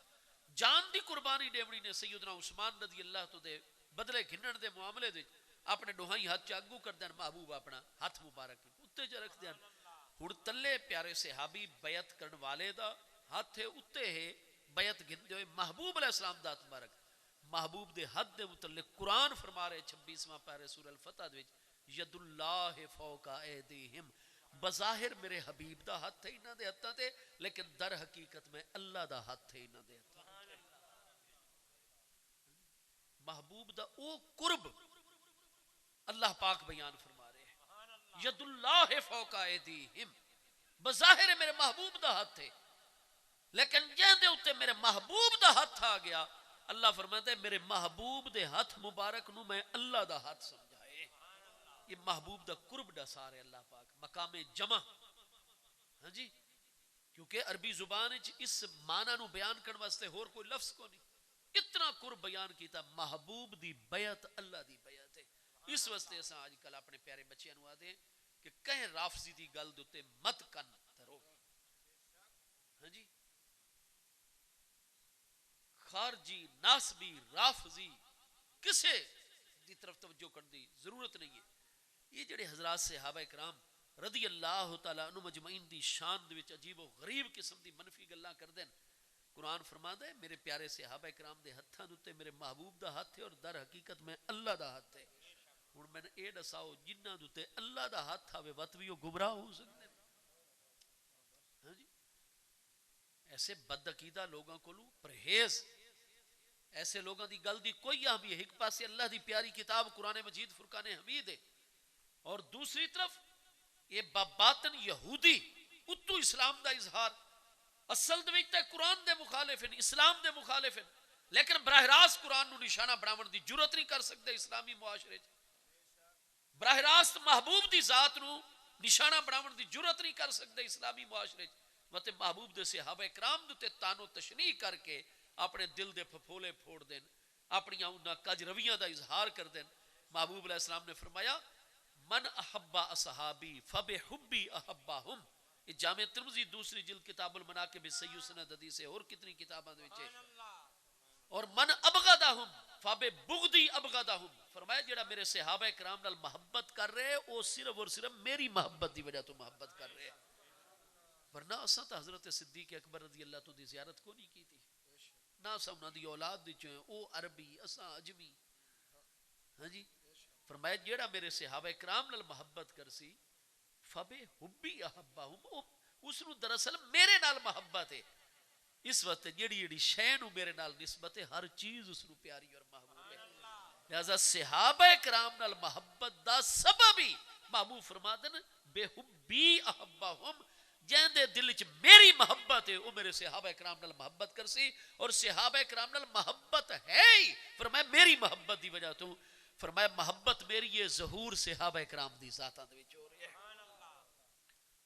جان دی قربانی دیوڑی نے سیدنا عثمان رضی اللہ تو دے بدلے گھنن دے معاملے دے اپنے ڈوہائی ہاتھ چاگو کر دین محبوب اپنا ہاتھ مبارک اتے جا رکھ دین ہڑ تلے پیارے صحابی بیعت کرن والے دا ہاتھ اتے ہے بیعت گھن دے محبوب علیہ السلام دا مبارک محبوب دے حد دے متعلق قرآن فرما رہے 26واں پارے سورہ الفتح دے ید اللہ فوق ایدیہم بظاہر میرے حبیب دا ہاتھ ہے انہاں دے ہتھاں تے لیکن در حقیقت میں اللہ دا ہاتھ ہے انہاں دے ہتھاں محبوب دا او قرب اللہ پاک بیان فرما رہے ہیں ید اللہ فوق ایدیہم بظاہر میرے محبوب دا ہاتھ ہے لیکن جہاں دے اتے میرے محبوب دا ہاتھ آ گیا اللہ فرماتا ہے میرے محبوب دے ہاتھ مبارک نو میں اللہ دا ہاتھ سمجھائے یہ محبوب دا قرب دا سارے اللہ پاک مقام جمع ہاں جی کیونکہ عربی زبان اس معنی نو بیان کرنے واسطے اور کوئی لفظ کو نہیں اتنا قرب بیان کیتا محبوب دی بیعت اللہ دی بیعت ہے اس واسطے اساں آج کل اپنے پیارے بچیاں نو آدے کہ کہیں رافضی دی گل دوتے مت کن دھرو ہاں جی خارجی ناسبی رافضی کسے دی طرف توجہ کر دی ضرورت نہیں ہے یہ جڑے حضرات صحابہ کرام رضی اللہ تعالیٰ عنہ مجمعین دی شان دے وچ عجیب و غریب قسم دی منفی گلاں کر دین قرآن فرماتا ہے میرے پیارے صحابہ کرام دے ہتھاں دے میرے محبوب دا ہاتھ ہے اور در حقیقت میں اللہ دا ہاتھ ہے ہن میں نے اے دساؤ جنہاں دے اللہ دا ہاتھ آوے وت وی او گمراہ ہو سکدے ہاں جی ایسے بد عقیدہ لوگاں کولوں پرہیز ایسے لوگاں دی گل دی کوئی اہمیت ایک پاسے اللہ دی پیاری کتاب قرآن مجید فرقان حمید ہے اور دوسری طرف یہ باطن یہودی اتو اسلام دا اظہار اصل دے وچ تے قرآن دے مخالف ہیں اسلام دے مخالف ہیں لیکن براہ راست قرآن نو نشانہ بناون دی جرات نہیں کر سکتے اسلامی معاشرے براہ راست محبوب دی ذات نو نشانہ بناون دی جرات نہیں کر سکتے اسلامی معاشرے وتے محبوب دے صحابہ کرام دے تانو تشنیع کر کے اپنے دل دے پھپھولے پھوڑ دین اپنی انہاں کج رویاں دا اظہار کر دین محبوب علیہ السلام نے فرمایا من احبا اصحابی فبحبی احباہم یہ جامع ترمذی دوسری جلد کتاب المناقب صحیح سند حدیث ہے اور کتنی کتاباں دے وچ اور من ابغضہم فببغضی ابغضہم فرمایا جڑا میرے صحابہ کرام نال محبت کر رہے او صرف اور صرف میری محبت دی وجہ تو محبت کر رہے ورنہ اساں تا حضرت صدیق اکبر رضی اللہ تو دی زیارت کو نہیں کی تھی نہ سونا دی اولاد دی چویں او عربی اساں اجمی ہاں جی فرمایا جیڑا میرے صحابہ کرام نال محبت کرسی فبے حبی احبہم اس نو دراصل میرے نال محبت ہے اس وقت جیڑی جیڑی شے نو میرے نال نسبت ہے ہر چیز اس نو پیاری اور محبوب ہے لہذا صحابہ کرام نال محبت دا سبب ہی محبوب فرماتے ہیں بے حبی احبہم جہاں دے دل چ میری محبت ہے وہ میرے صحابہ کرام نال محبت کرسی اور صحابہ کرام نال محبت ہے ہی فرمایا میری محبت دی وجہ تو فرمایا محبت میری یہ ظہور صحابہ کرام دی ذاتاں دے وچ ہو رہی ہے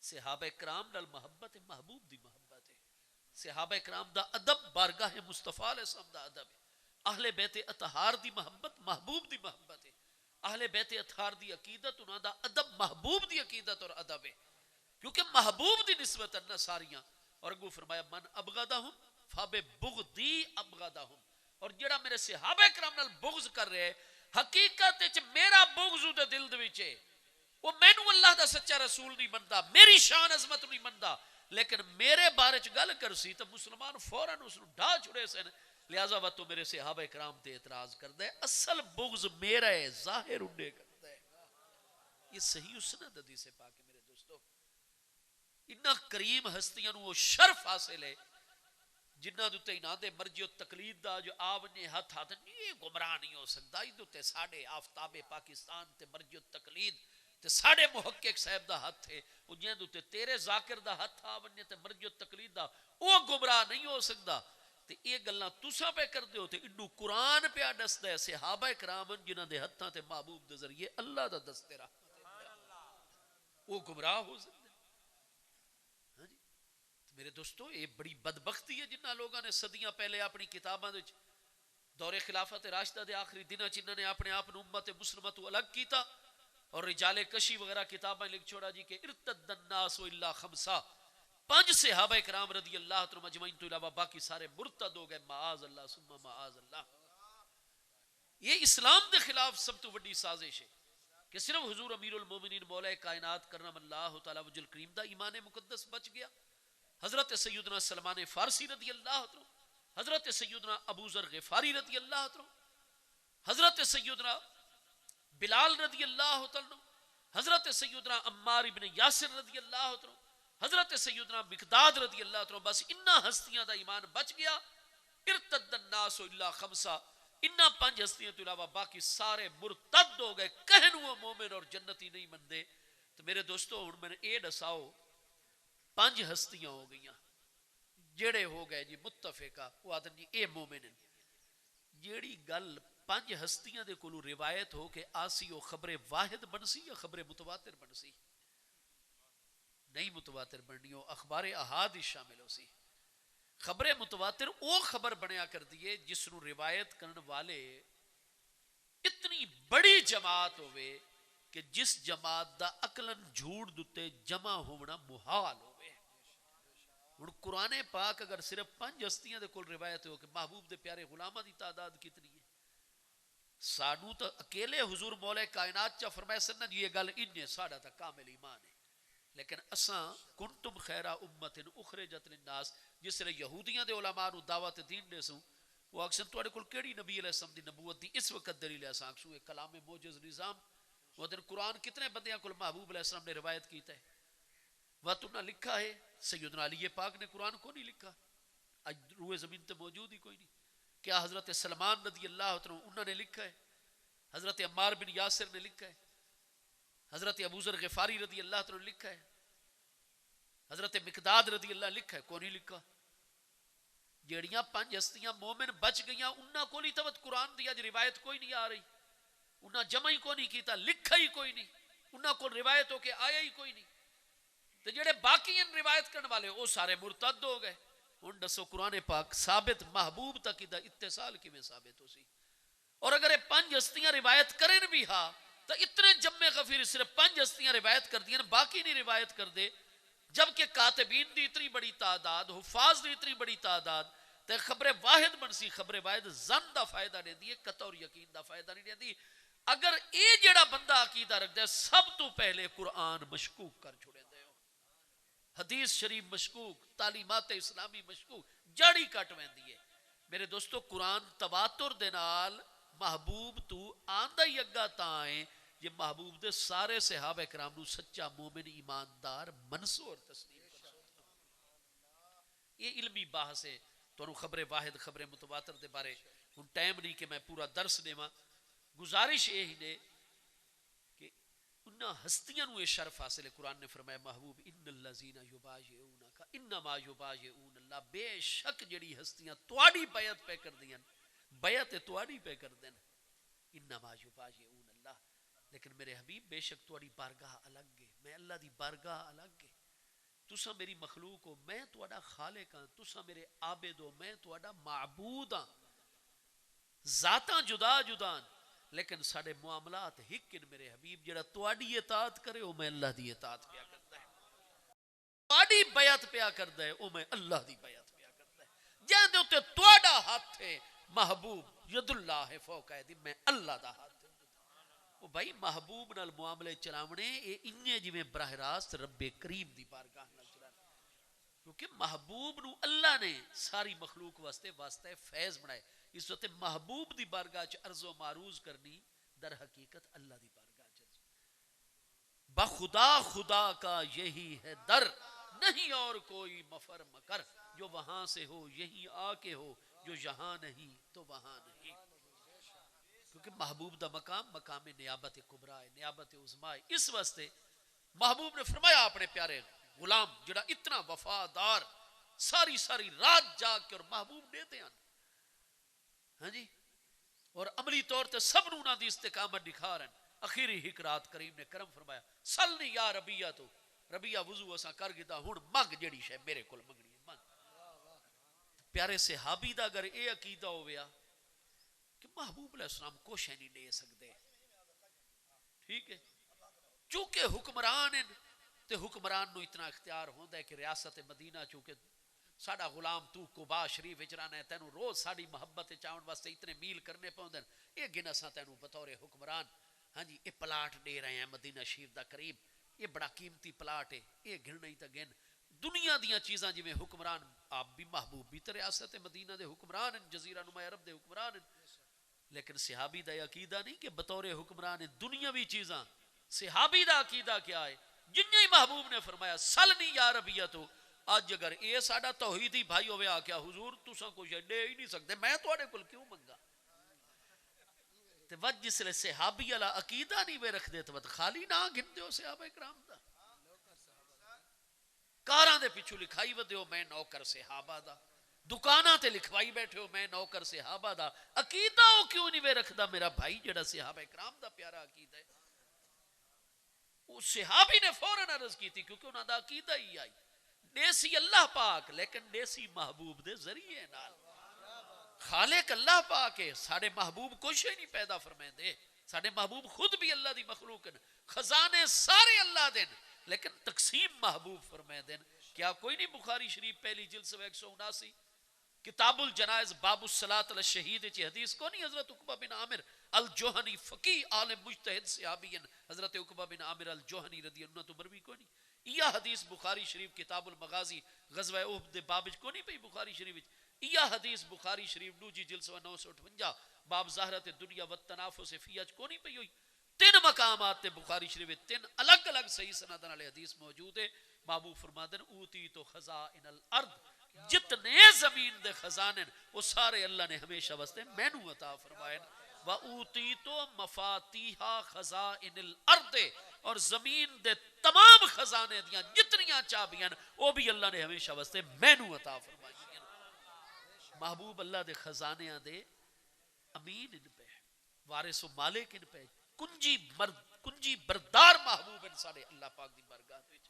صحابہ کرام نال محبت ہے محبوب دی محبت ہے صحابہ کرام دا ادب بارگاہ مصطفیٰ علیہ السلام دا ادب ہے اہل بیت اطہار دی محبت محبوب دی محبت ہے اہل بیت اطہار دی عقیدت انہاں دا ادب محبوب دی عقیدت اور ادب ہے کیونکہ محبوب دی نسبت نہ ساریاں اور اگو فرمایا من ابغضہم فببغضی ابغضہم اور جڑا میرے صحابہ کرام نال بغض کر رہے حقیقت وچ میرا بغض دے دل دے وچ وہ مینوں اللہ دا سچا رسول نہیں مندا میری شان عظمت نہیں مندا لیکن میرے بارے چ گل کرسی تو مسلمان فوراً اس نو ڈھا چھڑے سن لہذا وہ تو میرے صحابہ کرام تے اعتراض کردا ہے اصل بغض میرا ہے ظاہر انڈے کردا ہے یہ صحیح سند حدیث پاک ہے میرے دوستو اتنا کریم ہستیاں نو وہ شرف حاصل ہے جنہاں دے انہاں دے مرجع و تقلید دا جو آونے ہاتھ یہ گمراہ نہیں ہو سکتا. یہ تے ساڑھے آفتاب پاکستان تے مرجع و تقلید تے ساڑھے محقق صاحب دا ہاتھ ہے. جن تے تیرے ذاکر دا ہاتھ آونے تے مرجع و تقلید دا وہ گمراہ نہیں ہو سکتا. تے یہ گلاں تساں پہ کر دیو تے انو قرآن پہ دسدا ہے صحابہ کرام جنہاں دے ہتھاں تے محبوب دے ذریعے اللہ دا دستے رحمت وہ گمراہ ہو سکتے. میرے دوستو یہ بڑی بدبختی ہے جنہاں لوگاں نے صدیاں پہلے اپنی کتاباں وچ دور خلافت راشدہ دے آخری دناں چ انہاں نے اپنے آپ امت مسلمہ تو الگ کیتا اور رجال کشی وغیرہ کتابیں لکھ چھوڑا جی کہ ارتد الناس الا خمسہ 5 صحابہ کرام رضی اللہ عنہم اجمعین تو علاوہ باقی سارے مرتد ہو گئے. معاذ اللہ ثم معاذ اللہ. یہ اسلام دے خلاف سب تو بڑی سازش ہے کہ صرف حضور امیر المومنین مولا کائنات کرم اللہ تعالی وجل کریم دا ایمان مقدس بچ گیا. حضرت سیدنا سلمان فارسی رضی اللہ عنہ, حضرت سیدنا ابو ذر غفاری رضی اللہ عنہ, حضرت سیدنا بلال رضی اللہ عنہ, حضرت سیدنا عمار ابن یاسر رضی اللہ عنہ, حضرت سیدنا مقداد رضی اللہ عنہ. بس انہاں ہستیاں دا ایمان بچ گیا. ارتد الناس الا خمسہ, انہاں 5 ہستیاں تو علاوہ باقی سارے مرتد ہو گئے. کہن وہ مومن اور جنتی نہیں مندے. تو میرے دوستو ہن میں نے دساؤ 5 ہستیاں ہو گئیاں جڑے ہو گئے جی متفقہ وہ آدم جی اے مومن ہیں. جیڑی گل 5 ہستیاں دے کولو روایت ہو کہ آسی وہ خبر واحد بنسی یا خبر متواتر بنسی؟ نہیں متواتر بننی, ہو اخبار احاد ہی شامل ہو سی. خبر متواتر او خبر بنیا کر دیئے جس نو روایت کرن والے اتنی بڑی جماعت ہوئے کہ جس جماعت دا عقلن جھوٹ دتے جمع ہونا محال ہوئے. اور قرآن پاک اگر صرف 5 ہستیاں دے کول روایت ہو کہ محبوب دے پیارے غلامہ دی تعداد کتنی ہے, سانو تو اکیلے حضور مولا کائنات چا فرمائے سنن یہ گل انہیں ساڑھا تا کامل ایمان ہے. لیکن اساں کنتم خیرہ امت اخرجت للناس, جس طرح یہودیاں دے علماء نو دعوت دین دے سوں وہ اکثر توڑے کل کیڑی نبی علیہ السلام دی نبوت دی اس وقت دلیل ہے سانک سوں ایک کلام موجز نظام. وہ دن قرآن کتنے بندیاں کل محبوب علیہ السلام نے روایت کیتا ہے؟ وہ تو نہ لکھا ہے سیدنا علی پاک نے قرآن کو نہیں لکھا, آج روئے زمین تے موجود ہی کوئی نہیں. کیا حضرت سلمان رضی اللہ عنہ انہوں نے لکھا ہے؟ حضرت عمار بن یاسر نے لکھا ہے؟ حضرت ابو ذر غفاری رضی اللہ عنہ نے لکھا ہے؟ حضرت مقداد رضی اللہ لکھا ہے؟ کوئی نہیں لکھا. جیڑیاں 5 ہستیاں مومن بچ گئیاں انہاں کو نہیں توت قرآن دیا جو روایت کوئی نہیں آ رہی, انہاں جمع ہی کوئی نہیں کیتا, لکھا ہی کوئی نہیں, انہاں کو روایت ہو کے آیا ہی کوئی نہیں. تو جڑے باقی ان روایت کرنے والے وہ سارے مرتد ہو گئے. ان دسو قرآن پاک ثابت محبوب تک دا اتصال کی میں ثابت ہو سی؟ اور اگر یہ 5 ہستیاں روایت کریں بھی ہاں تو اتنے جمع غفیر صرف 5 ہستیاں روایت کر دیا باقی نہیں روایت کر دے, جبکہ کاتبین دی اتنی بڑی تعداد, حفاظ دی اتنی بڑی تعداد, تو خبر واحد بنسی. خبر واحد زن دا فائدہ نہیں دی, قطع اور یقین دا فائدہ نہیں دی. اگر اے جڑا بندہ عقیدہ رکھ دے سب تو پہلے قرآن مشکوک کر چھوڑے دے, حدیث شریف مشکوک, تعلیمات اسلامی مشکوک, جڑی کٹ ویندی ہے. میرے دوستو قرآن تواتر دے نال محبوب تو آندہ ہی اگا تائیں یہ محبوب دے سارے صحابہ کرام نو سچا مومن ایماندار منصور تسلیم کر. یہ علمی بحث ہے. تو خبر واحد خبر متواتر دے بارے ان ٹائم نہیں کہ میں پورا درس دیواں. گزارش یہ ہی نے کہ انہاں ہستیاں نو یہ شرف حاصل ہے. قرآن نے فرمایا محبوب ان الذین یبایعونک انما یبایعون اللہ, بے شک جڑی ہستیاں تواڈی بیعت پہ کر دیاں بیعت تواڈی پہ کر دین, انما یبایعون اللہ. لیکن میرے حبیب بے شک تواڈی بارگاہ الگ ہے, میں اللہ دی بارگاہ الگ ہے. تساں میری مخلوق ہو, میں تواڈا خالق ہاں. تساں میرے عابد ہو, میں تواڈا معبود ہاں. ذاتاں جدا جدا لیکن ساڑے معاملات ہکن. میرے حبیب جڑا تواڈی اطاعت کرے او میں اللہ دی اطاعت پیا کرتا ہے, تواڈی بیعت پیا کرتا ہے او میں اللہ دی بیعت پیا کرتا ہے. جہاں دے اتے تواڈا ہاتھ ہے محبوب ید اللہ فوق ایدی, میں اللہ دا ہاتھ ہے. او بھائی محبوب نال معاملے چلاونے اے انہیں جویں براہ راست رب کریم دی بارگاہ نال چلانے, کیونکہ محبوب نو اللہ نے ساری مخلوق واسطے فیض بنائے. اس وقت محبوب دی بارگاہ چ عرض و معروض کرنی در حقیقت اللہ دی بارگاہ چ بخدا خدا کا یہی ہے در, نہیں اور کوئی مفر مکر، جو وہاں سے ہو یہیں آ کے ہو، جو یہاں نہیں تو وہاں نہیں. کیونکہ محبوب دا مقام مقام نیابت کبریٰ ہے، نیابت عظمیٰ ہے. اس واسطے محبوب نے فرمایا اپنے پیارے غلام جڑا اتنا وفادار ساری ساری رات جاگ کے اور محبوب دیتے ہیں ہاں جی، اور عملی طور تے سب نونا دی استقامت دکھا رہے ہیں. اخیری ہک رات کریم نے کرم فرمایا سلنی یا ربیہ، تو ربیہ وضو اسا کر گدا ہن منگ جڑی شے میرے کول منگنی ہے منگ. پیارے صحابی دا اگر اے عقیدہ ہویا کہ محبوب علیہ السلام کوشش نہیں دے سکتے، ٹھیک ہے، چونکہ حکمران ہیں تے حکمران نو اتنا اختیار ہوندا ہے کہ ریاست مدینہ چونکہ ساڈا غلام تو قباء شریف وچ رہنا ہے، تینوں روز ساڈی محبت چاون واسطے اتنے میل کرنے پوندے ہیں، اے گن اساں تینوں بطور حکمران ہاں جی اے پلاٹ دے رہے ہیں مدینہ شریف دا قریب، یہ بڑا قیمتی پلاٹ ہے، یہ گن نہیں تا گن. دنیا دیاں چیزاں جویں حکمران آپ بھی محبوب بھی تے ریاست مدینہ دے حکمران ہیں، جزیرہ نما عرب دے حکمران ہیں. لیکن صحابی دا عقیدہ نہیں کہ بطور حکمران دنیاوی چیزاں. صحابی دا عقیدہ کیا ہے؟ جن ہی محبوب نے فرمایا سلنی یا ربیہ، تو آج اگر اے ساڈا توحیدی بھائی ہوئے آکیا حضور تساں کچھ دے ہی نہیں سکتے، میں تواڈے کول کیوں منگا؟ تے وجہ جس لئے صحابی والا عقیدہ نہیں وے رکھ دے تو خالی نہ گھن دیو صحابہ اکرام دا. کاراں دے پیچھو لکھائی ودیو میں نوکر صحابہ دا، دکاناں تے لکھوائی بیٹھے ہو میں نوکر صحابہ دا. عقیدہ ہو کیوں نہیں وے رکھدا میرا بھائی جڑا صحابہ اکرام دا پیارا عقیدہ ہے؟ وہ صحابی نے فوراً عرض کی تھی کیونکہ انہاں دا عقیدہ ہی آئی دیسی اللہ پاک، لیکن دیسی محبوب دے ذریعے نال. خالق اللہ پاک ہے، ساڑے محبوب کچھ ہی نہیں پیدا فرمائیں دے، ساڑے محبوب خود بھی اللہ دی مخلوق ہیں، خزانے سارے اللہ دین، لیکن تقسیم محبوب فرمائیں دین. کیا کوئی نہیں بخاری شریف پہلی جلد سے 179 کتاب الجنائز باب الصلاۃ علی الشہید چی حدیث کو نہیں حضرت عقبہ بن عامر الجوہنی فقی عالم مجتہد صحابی حضرت عقبہ بن عامر الجوہنی رضی اللہ عنہ تو مروی کو نہیں. یہ حدیث بخاری شریف کتاب المغازی غزوہ احد بابج کو نہیں پئی بخاری شریف. یہ حدیث بخاری شریف دوجی جلد 958 باب ظاہرت دنیا والتنافس فیہ کو نہیں پئی ہوئی. تین مقامات تے بخاری شریف تین الگ الگ صحیح سندن والے حدیث موجود ہے. محبوب فرمادن اوتی تو خزائن الارض، جتنے زمین دے خزانے وہ سارے اللہ نے ہمیشہ واسطے مینوں عطا فرمائے. وَأُوتِي تو مفاتیحا خزائن الارض، اور زمین دے تمام خزانے دیاں جتنیاں چابیاں وہ بھی اللہ نے ہمیشہ واسطے مینوں عطا فرمائی. محبوب اللہ دے خزانیاں دے امین ان پہ، وارث و مالک ان پہ، کنجی بردار محبوب ان سارے اللہ پاک دی بارگاہ وچ.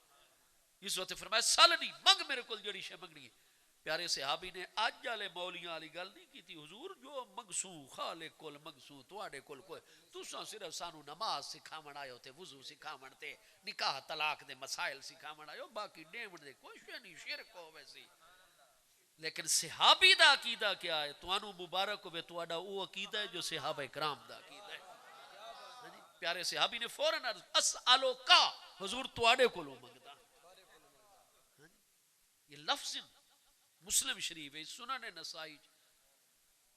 اس وقت فرمایا سالنی منگ میرے کول جڑی شے منگنی ہے. پیارے صحابی نے اج والے مولیاں والی گل نہیں کیتی، حضور جو منگسو خالق کول منگسو تواڈے کول کوئی، تساں صرف سانو نماز سکھاون آئے ہو تے وضو سکھاون تے نکاح طلاق دے مسائل سکھاون آئے ہو، باقی ڈیون دے کچھ نہیں شرک ہو ویسی. لیکن صحابی دا عقیدہ کیا ہے؟ توانو مبارک ہوئے تواڈا او عقیدہ ہے جو صحابہ کرام دا عقیدہ ہے. پیارے صحابی نے فوراً اسالو کا حضور تواڈے کولوں منگدا. یہ لفظ مسلم شریف ہے، سنن نسائی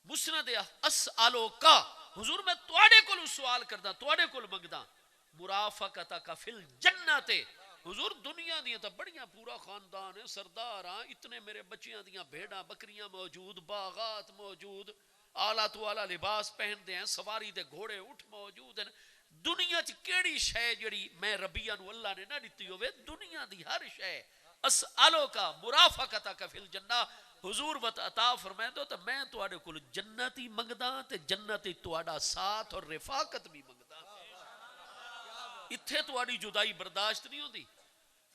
مسند اسالو کا حضور میں تواڈے کولوں سوال کردا تواڈے کول منگدا. مرافقتک فی الجنت، حضور دنیا دیاں تا بڑیاں پورا خاندان ہے، سردار ہاں، اتنے میرے بچیاں دیاں بھیڑاں بکریاں موجود، باغات موجود، آلہ تو آلہ لباس پہن دے ہیں، سواری دے گھوڑے اٹھ موجود ہیں. دنیا چ کیڑی شے جڑی میں ربیہ نو اللہ نے نہ دتی ہوئے؟ دنیا دی ہر شے. اسالو کا مرافقتک فی الجنہ، حضور وت عطا فرمائے دو تو میں تواڈے کول جنت ہی منگدا تے جنت ہی تواڈا ساتھ اور رفاقت بھی منگدا. اتھے تواڈی جدائی برداشت نہیں ہوندی.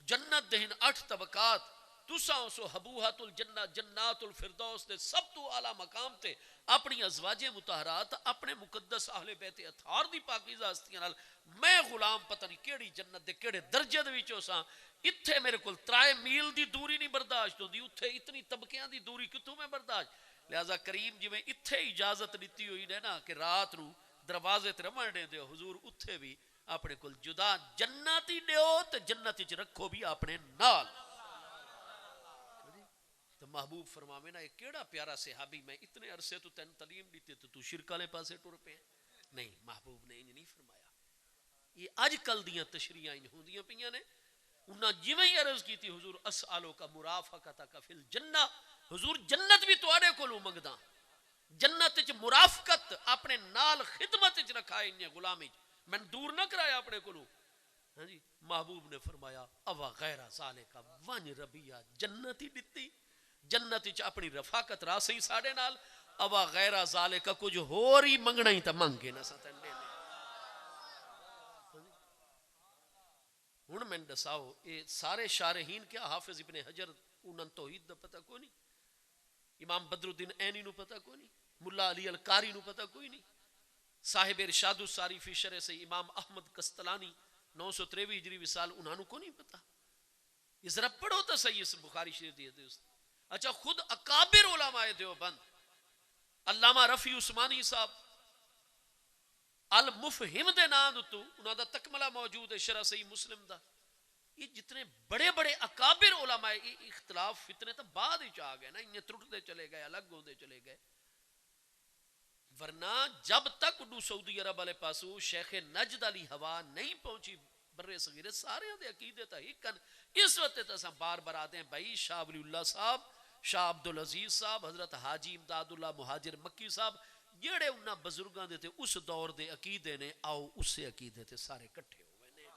جنت دہن 8 طبقات، تساں اسو حبوحت الجنہ جنات الفردوس دے سب تو اعلی مقام تے اپنی ازواج مطہرات اپنے مقدس اہل بیت اطہار دی پاکیزہ ہستیاں نال میں غلام پتہ نہیں کیڑی جنت دے کیڑے درجے دے وچوں ساں. اتھے میرے کول 3 میل دی دوری نہیں برداشت ہوندی، اتھے اتنی طبقیاں دی دوری کتوں میں برداشت. لہذا کریم جویں اتھے اجازت دیتی ہوئی نے نا کہ رات نو دروازے تے رمن دے دیو، حضور اتھے بھی اپنے کل جدا جنتی دیو تے جنت وچ رکھو بھی اپنے نال. تو محبوب فرماوے نا یہ کیڑا پیارا صحابی، میں اتنے عرصے تو تین تعلیم دیتے تو شرک والے پاسے ٹر پے. نہیں، محبوب نے انج نہیں فرمایا. یہ اج کل دیاں تشریحاں انج ہوندیاں پیاں نے انہاں جویں ہی عرض کی تھی حضور اسالو کا مرافقتک فی الجنہ، حضور جنت بھی تواڈے کولوں منگدا، جنت وچ مرافقت اپنے نال خدمت وچ رکھا انہیں غلامی میں دور نہ کرایا اپنے کولوں. ہاں جی محبوب نے فرمایا اوا غیر ذالک ون ربیا، جنت ہی دتی، جنت وچ اپنی رفاقت راسی ساڈے نال، اوا غیر ذالک کچھ ہور ہی منگنا ہی تے منگے نہ ستن دے. ہن میں دساؤ اے سارے شارحین کیا حافظ ابن حجر انہاں توحید دا پتہ کوئی نہیں، امام بدر الدین عینی نو پتہ کوئی نہیں، ملا علی القاری نو پتہ کوئی نہیں، صاحب ارشاد الساری فی شرح سے امام احمد قسطلانی 923 ہجری وصال انہاں نو کو نہیں پتہ. یہ ذرا پڑھو تو صحیح اس بخاری شریف دی حدیث. اچھا خود اکابر علماء دیوبند علامہ رفیع عثمانی صاحب المفہم دے نام تو انہاں دا تکملہ موجود ہے شرح صحیح مسلم دا. یہ جتنے بڑے بڑے اکابر علماء اختلاف فتنے تو بعد ہی آ گئے نا، انہیں ٹوٹتے چلے گئے، الگ ہوتے چلے گئے. ورنہ جب تک اڈو سعودی عرب والے پاسو شیخ نجد علی ہوا نہیں پہنچی برے صغیرے سارے دے عقیدے تا ہی کن. اس وقت تے بار بار آتے ہیں بھائی شاہ ولی اللہ صاحب، شاہ عبدالعزیز صاحب، حضرت حاجی امداد اللہ مہاجر مکی صاحب جڑے انہاں بزرگاں دے تے اس دور دے عقیدے نے، آؤ اس سے عقیدے تے سارے کٹھے ہوئے نے.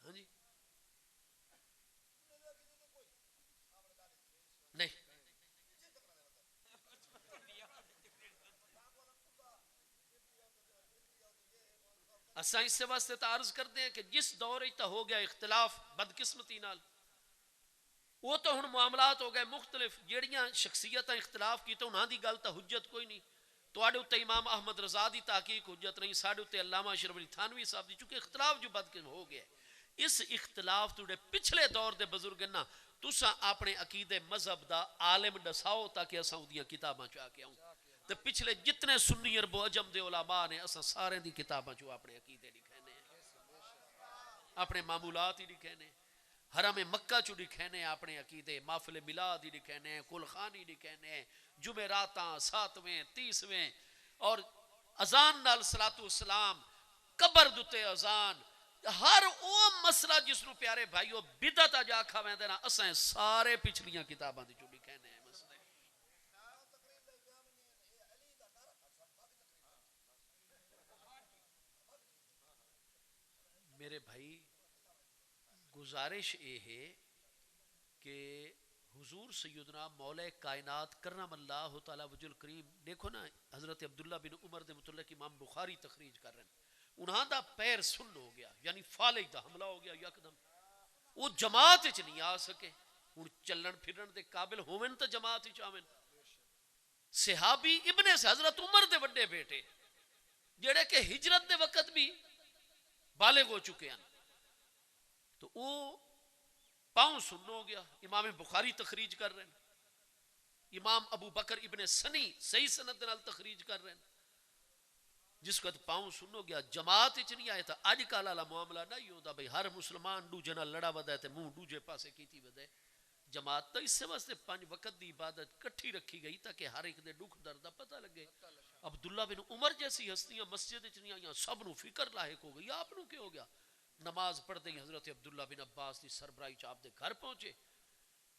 ہاں جی نہیں اساں اس سے واسطے تعارض کرتے ہیں کہ جس دور تا ہو گیا اختلاف بدقسمتی نال، وہ تو ہن معاملات ہو گئے مختلف، جیڑیاں شخصیتاں اختلاف کی تو انہاں دی گل تا حجت کوئی نہیں. تواڈے تے امام احمد رضا دی تحقیق حجت نہیں، ساڈے تے علامہ اشرف علی تھانوی صاحب دی، چونکہ اختلاف جو بدقسم ہو گیا اس اختلاف توڑے پچھلے دور دے بزرگ نا تساں اپنے عقیدے مذہب دا عالم دساؤ تاکہ اساں اودیاں کتاباں چا کے آؤں. تے پچھلے جتنے سنی عرب و عجم دے علماء نے اساں سارے دی کتاباں چو اپنے عقیدے لکھے نے، اپنے معمولات ہی لکھے نے، حرم مکہ چو لکھے نے اپنے عقیدے، محفل میلاد ہی لکھے نے، کل خانی لکھے نے، جمعراتاں 7ویں 30ویں اور اذان نال صلاۃ والسلام، قبر دتے اذان، ہر او مسئلہ جس نو پیارے بھائیو بدعت اجا کھاویں نا اساں سارے پچھلیاں کتاباں دی چو لکھے نے مسئلے. میرے بھائی گزارش یہ ہے کہ حضور سیدنا مولا کائنات کرم اللہ تعالی وجہ الکریم، دیکھو نا حضرت عبداللہ بن عمر دے متعلق امام بخاری تخریج کر رہے ہیں، انہاں دا پیر سن ہو گیا یعنی فالج دا حملہ ہو گیا یکدم، وہ جماعت وچ نہیں آ سکے. ہن چلن پھرن دے قابل ہوون تے جماعت وچ آویں. صحابی ابن سے حضرت عمر دے بڑے بیٹے جڑے کہ ہجرت دے وقت بھی بالغ ہو چکے ہیں تو وہ پاؤں سن ہو گیا. امام بخاری تخریج کر رہے ہیں، امام ابو بکر ابن سنی صحیح سند نال تخریج کر رہے ہیں. جس وقت پاؤں سن ہو گیا جماعت وچ نہیں آئے تھا. اج کل والا معاملہ نہیں ہوتا بھائی ہر مسلمان دوجے نال لڑا ودا ہے تے منہ دوجے پاسے کیتی ودا ہے. جماعت تو اس سے واسطے 5 وقت دی عبادت کٹھی رکھی گئی تاکہ ہر ایک دے دکھ درد دا پتہ لگے. عبداللہ بن عمر جیسی ہستیاں مسجد وچ نہیں آئیاں، سب نو فکر لاحق ہو گئی آپ نو کیا ہو گیا. نماز پڑھتے ہی حضرت عبداللہ بن عباس کی سربراہی چ آپ دے گھر پہنچے،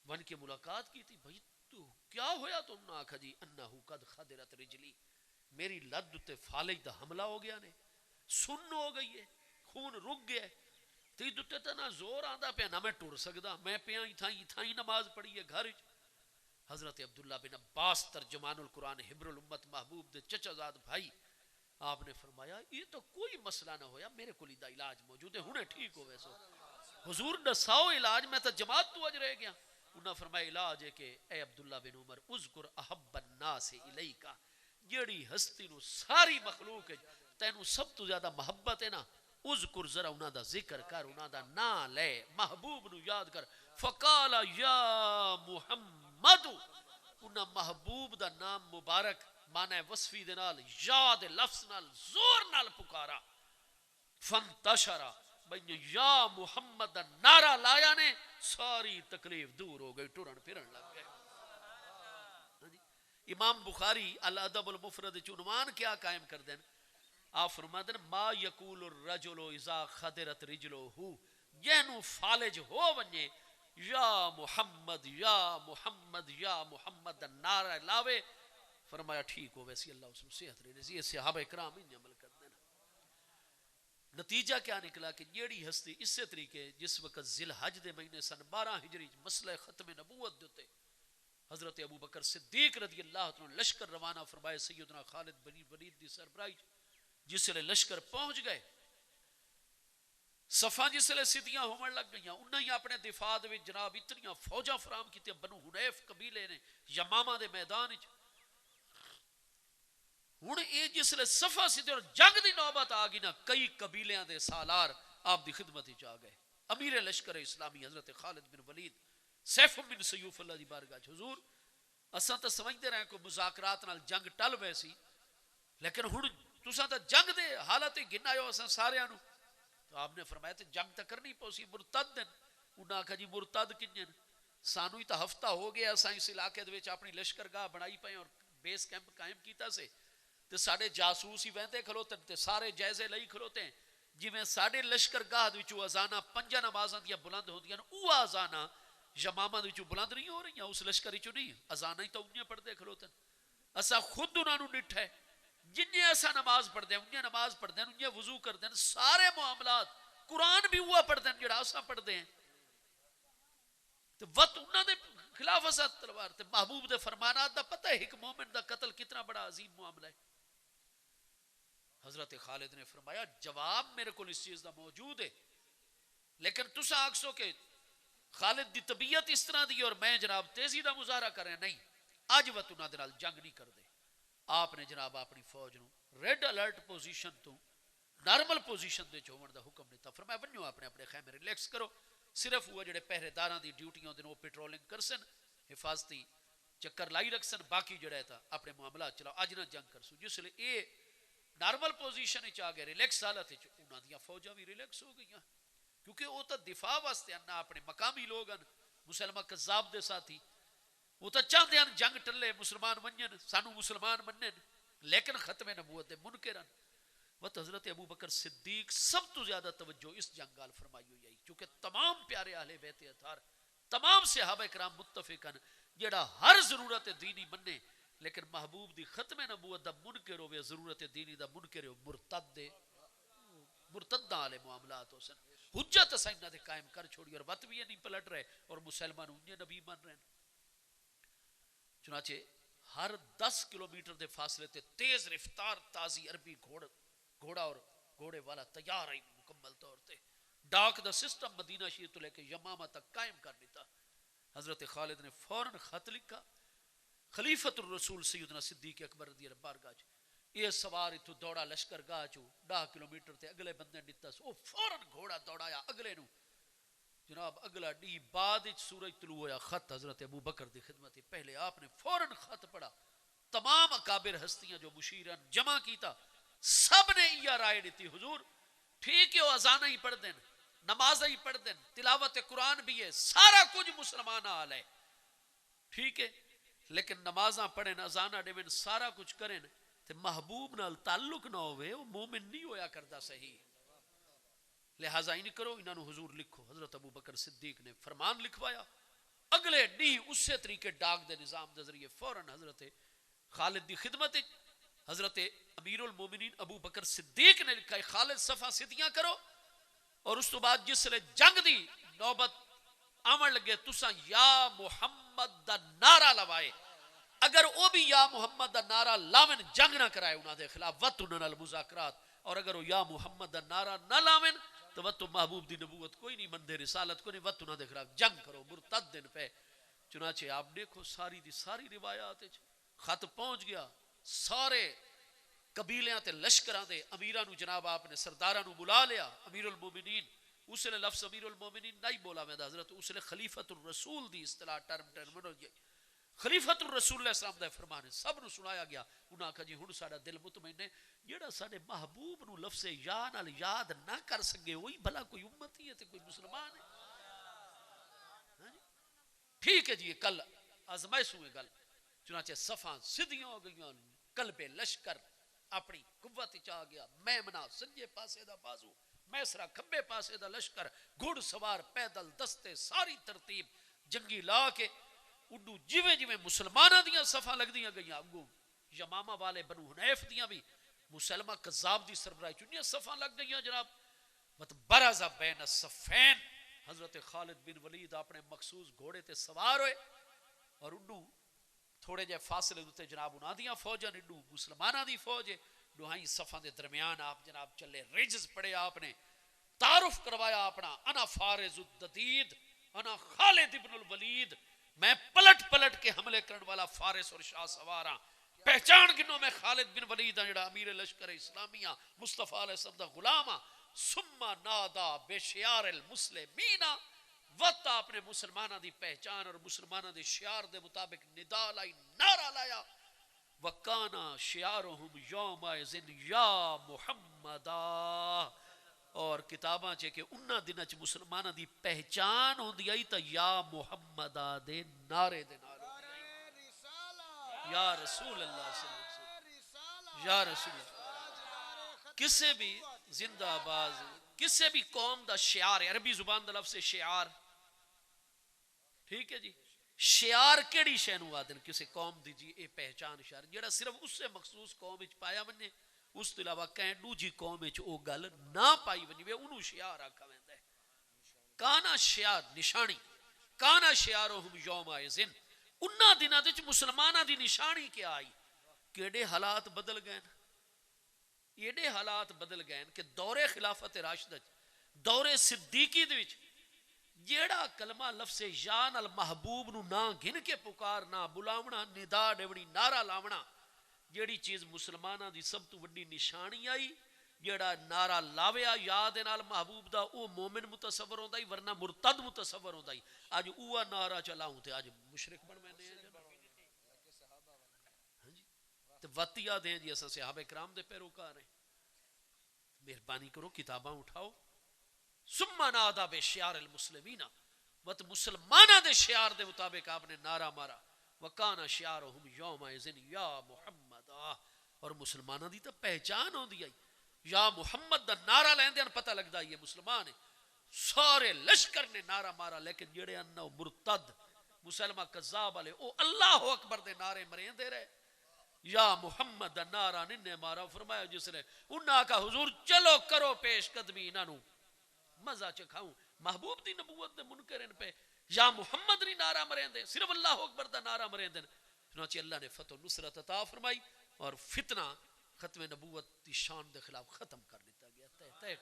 ون کے ملاقات کی تھی. بھائی تو کیا ہویا؟ تم نے آکھا جی انہو قد خدرت رجلی، میری لد تے فالج دا حملہ ہو گیا نے، سن ہو گئی ہے، خون رک گیا ہے، تی دتے تے نہ زور آندا پیا نہ میں ٹر سکدا، میں پیا ہی نماز پڑھی ہے گھر وچ. حضرت عبداللہ بن عباس ترجمان القرآن حبر الامت محبوب دے چچا زاد بھائی، آپ نے فرمایا یہ تو کوئی مسئلہ نہ ہویا، میرے کو دا علاج موجود ہے، ہنے ٹھیک ہوئے سو. حضور دساؤ علاج، میں تو جماعت تو اج رہ گیا. انہاں فرمایا علاج ہے کہ اے عبداللہ بن عمر اذکر احب الناس الیکا، جیڑی ہستی نو ساری مخلوق ہے تینو سب تو زیادہ محبت ہے نا، اذکر ذرا انہاں دا ذکر کر، انہاں دا نام لے، محبوب نو یاد کر. فقال یا محمد، انہاں محبوب دا نام مبارک معنی وصفی دے نال یاد لفظ نال زور نال پکارا. فانتشرا بھئی یا محمد دا نعرہ لایا نے، ساری تکلیف دور ہو گئی، ٹرن پھرن لگ گئے. امام بخاری الادب المفرد عنوان کیا قائم کر دیں؟ آپ فرماتے ہیں ما یقول الرجل اذا خدرت رجلہ، جنوں فالج ہو ونجے یا محمد یا محمد یا محمد دا نعرہ لاوے فرمایا ٹھیک ہو ویسی اللہ اس کو صحت رہے یہ صحابہ اکرام ہی عمل کرتے ہیں. نتیجہ کیا نکلا کہ جیڑی ہستی اسی طریقے جس وقت ذی الحج دے مہینے سن 12 ہجری مسئلہ ختم نبوت دیتے حضرت ابو بکر صدیق رضی اللہ عنہ لشکر روانہ فرمائے سیدنا خالد بن ولید دی سربراہی جس لئے لشکر پہنچ گئے صفاں جس لئے سیدیاں ہومن لگ گئیاں انہوں ہی اپنے دفاع دے جناب اتنیاں فوجاں فرام کی بنو حنیف قبیلے نے یمامہ دے میدان ہن اے جس لئے صفا سیدھے اور جنگ دی نوبت آگی نا کئی قبیلیاں دے سالار آپ دی خدمت ہی چاہ گئے. امیر لشکر اسلامی حضرت خالد بن ولید سیف بن سیوف اللہ دی بارگاہ حضور اساں تا سمجھتے رہے کوئی مذاکرات نال جنگ ٹل ویسی لیکن ہن تساں تا جنگ دے حالت گن آئے ہو اساں سارے آنو تو آپ نے فرمایا تے جنگ تا کرنی پوسی مرتد دن انہاں کہا جی مرتد کنجن سانو ہی تا ہفتہ ہو گیا اساں اس علاقے دے وچ اپنی لشکرگاہ بنائی پئے اور بیس کیمپ قائم کیتا سے تے ساڑے جاسوس ہی ویندے کھلوتے تے سارے جائزے لئی کھلوتے ہیں جی میں ساڑے لشکرگاہ دے وچوں اذانہ 5 نمازاں دیا بلند ہوندیاں او اذانہ یمامہ دے وچوں بلند نہیں ہو رہی ہیں اس لشکر وچوں نہیں اذانہ ہی تو انہیں پڑھدے کھلوتے ہیں اسا خود انہاں نوں ڈٹھا ہے جنہیں ایسا نماز پڑھ دیں انہیں نماز پڑھ دیں انہیں وضو کر دیں سارے معاملات قرآن بھی ہوا پڑھ دیں جڑا اسا پڑھ دیں تو وقت انہاں دے خلاف اسا تلوار تے محبوب دے فرمانات دا پتہ ہے ایک مومن دا قتل کتنا بڑا عظیم معاملہ ہے. حضرت خالد نے فرمایا جواب میرے کو اس چیز دا موجود ہے لیکن تسا آکسو کہ خالد دی طبیعت اس طرح دی اور میں جناب تیزی دا مظاہرہ کریں نہیں آج وقت انہاں دے نال جنگ نہیں کر دے. آپ نے جناب اپنی فوج نو ریڈ الرٹ پوزیشن تو نارمل پوزیشن دے چومن دا حکم دیتا فرمایا بنیو اپنے اپنے خیمے ریلیکس کرو صرف وہ جڑے پہرے داراں دی ڈیوٹیاں دے نو پیٹرولنگ کرسن حفاظتی چکر لائی رکھسن باقی جڑا ہے اپنے معاملات چلاؤ اج نہ جنگ کرسو جس لئے اے نارمل پوزیشن چاہ گئے ریلیکس حالت انہاں دیاں فوجاں بھی ریلیکس ہو گئی کیونکہ وہ تو دفاع واسطے انہاں اپنے مقامی لوگ ہیں مسلمہ کذاب دے ساتھی وہ تو چاہتے ہیں جنگ ٹلے مسلمان منن سانو مسلمان منن لیکن ختم نبوت دے منکر ہیں. وقت حضرت ابو بکر صدیق سب تو زیادہ توجہ اس جنگ گال فرمائی ہوئی ہے کیونکہ تمام پیارے اہل بیت اطہار تمام صحابہ کرام متفق ہیں جڑا ہر ضرورت دینی مننے لیکن محبوب دی ختم نبوت دا منکر ہوئے ضرورت دینی دا منکر ہوئے مرتد دے مرتدہ والے معاملات ہو سن حجت سائنہ دے قائم کر چھوڑی اور وقت بھی یہ نہیں پلٹ رہے اور مسلمان انہیں نبی من رہے ہیں. چنانچہ ہر 10 کلومیٹر دے فاصلے تے تیز رفتار تازی عربی گھوڑا اور گھوڑے والا تیار آئی مکمل طور تے ڈاک دا سسٹم مدینہ شریف تو لے کے یمامہ تک قائم کر دیتا. حضرت خالد نے فوراً خط لکھا خلیفۃ الرسول سیدنا صدیق اکبر رضی اللہ بارگاہ یہ سوار اتو دوڑا لشکر گاہ چو 10 کلومیٹر تے اگلے بندے نتا سو فوراً گھوڑا دوڑایا اگلے نو جناب اگلا ڈی بعد سورج طلوع ہویا خط حضرت ابو بکر دی خدمت پہلے آپ نے فوراً خط پڑھا تمام اکابر ہستیاں جو مشیرن جمع کیتا سب نے یہ رائے دیتی حضور ٹھیک ہے وہ اذانہ ہی پڑھ دیں نماز ہی پڑھ دیں تلاوت قرآن بھی ہے سارا کچھ مسلمان حال ہے ٹھیک ہے لیکن نمازاں پڑھیں اذانہ ڈیویں سارا کچھ کریں تے محبوب نال تعلق نہ ہوئے وہ مومن نہیں ہویا کردا صحیح لہٰذا ہی نہیں کرو انہوں نے حضور لکھو. حضرت ابو بکر صدیق نے فرمان لکھوایا اگلے ڈی اسی طریقے ڈاک دے نظام دے ذریعے فوراً حضرت خالد دی خدمت حضرت امیر المومنین ابو بکر صدیق نے لکھا ہے خالد صفا سدیاں کرو اور اس تو بعد جس لئے جنگ دی نوبت آمن لگے تسا یا محمد دا نعرہ لوائے اگر وہ بھی یا محمد دا نعرہ لاون جنگ نہ کرائے انہاں دے خلاف وقت انہاں نال مذاکرات اور اگر وہ یا محمد دا نعرہ نہ لاون تو وقت محبوب دی نبوت کوئی نہیں مندے رسالت کوئی نہیں وقت انہاں دے خلاف جنگ کرو مرتد دن پہ. چنانچہ آپ دیکھو ساری دی ساری روایات خط پہنچ گیا سارے قبیلیاں تے لشکراں دے امیراں نو جناب آپ نے سرداراں نو بلا لیا امیر المومنین اس نے لفظ امیر المومنین نہیں بولا میں حضرت اس نے خلیفۃ الرسول دی اصطلاح ٹرمینولوجی خلیفۃ الرسول علیہ السلام دا فرمان ہے سب نو سنایا گیا انہاں کہا جی ہن ساڈا دل مطمئن ہے جیڑا ساڈے محبوب نو لفظ یا نال یاد نہ کر سکے وہی بھلا کوئی امتی ہے تے کوئی مسلمان ہے ٹھیک ہے جی کل آزمائش ہوئے گل چنانچہ صفاں سدیاں ہو گئیاں قلب لشکر اپنی قوت چاہ گیا میمنہ سنجے پاسے دا بازو میسرا کھبے پاسے دا لشکر گھڑ سوار پیدل دستے ساری ترتیب جنگی لا کے اڈو جویں جویں مسلمانہ دیاں صفحہ لگ دیاں گئیاں اگو یمامہ والے بنو حنیف دیاں بھی مسلمہ قذاب دی سربراہی چنیاں صفحہ لگ گئیاں جناب برزا بین الصفین حضرت خالد بن ولید اپنے مخصوص گھوڑے تے سوار ہوئے اور اڈو تھوڑے جے فاصلے دوتے جناب انہاں دیاں فوجاں اڈو مسلمانہ دی فوج ہے دوہائیں صفحہ دے درمیان آپ جناب چلے رجز پڑے آپ نے تعارف کروایا اپنا انا فارز الددید انا خالد بن الولید میں پلٹ پلٹ کے حملے کرنے والا فارس اور شاہ سواراں پہچان گنوں میں خالد بن ولید جڑا امیر لشکر اسلامیہ مصطفیٰ علیہ السلام دا غلامہ ثم نادا بشیار المسلمین وقت اپنے مسلمانہ دی پہچان اور مسلمانہ دی شعار دے مطابق ندا لائی نعرہ لایا وکانا شعارہم یوم ازن یا محمدہ اور کتاباں چھے کہ انہا دنہ چھ مسلمانہ دی پہچان ہوں دی آئی تا یا محمدہ دے نعرے دے نعرے یا رسول اللہ صلی اللہ علیہ وسلم یا رسول اللہ کسے بھی زندہ باز کسے بھی قوم دا شعار عربی زبان دا لفظ شعار ٹھیک ہے جی شعار کیڑی شینو آدن کسے قوم دی جی اے پہچان شعار جڑا صرف اس سے مخصوص قوم اچ پایا مننے اس علاوہ کہیں دو جی قوم اچ او گل نہ پائی ونی وے انہوں شعار آکھا ویندا ہے کانا شعار نشانی کانا شعارہم یوم ازن انہا دنہ دے مسلمانہ دی نشانی کیا آئی کیڑے حالات بدل گئے ایڈے حالات بدل گئے کہ دور خلافت راشدہ دور صدیقی دے وچ جیڑا کلمہ لفظ جان المحبوب نو نہ گھن کے پکار نہ بلاونا ندا ڈیوڑی نعرہ لاونا جیڑی چیز مسلمانہ دی سب تو وڈی نشانی آئی جیڑا نعرہ لاویا یاد نال محبوب دا او مومن متصور ہوندا ہی ورنہ مرتد متصور ہوندا ہی آج اوہ نعرہ چلاؤں تے آج مشرک بن میں نے تے وطیہ دیں جی اساں صحابہ کرام دے پیروکار ہیں مہربانی کرو کتاباں اٹھاؤ ثم نادا بشعار المسلمین وت مسلمانہ دے شعار دے مطابق آپ نے نعرہ مارا وکانا شعارہم یوم ازن یا محمد اور مسلمانہ دی تا پہچان ہوں دی آئی یا محمد دا نعرہ لین دیا پتہ لگ دا یہ مسلمان ہے سارے لشکر نے نعرہ مارا لیکن جڑے انہوں مرتد مسلمہ قذاب علیہ او اللہ اکبر دے نعرے مرین دے رہے یا محمد دا نعرہ ننے مارا فرمایا جس نے انہاں کا حضور چلو کرو پیش قدمی انہوں مزہ چکھاؤں محبوب دی نبوت دے منکرین پہ یا محمد نی نعرہ مرین دے صرف اللہ اکبر دا نعرہ مرین دے چنانچہ اللہ نے فتح نصرت عطا فرمائی اور فتنہ ختم نبوت دی شان دے خلاف ختم کر دیتا گیا طے کر دیتا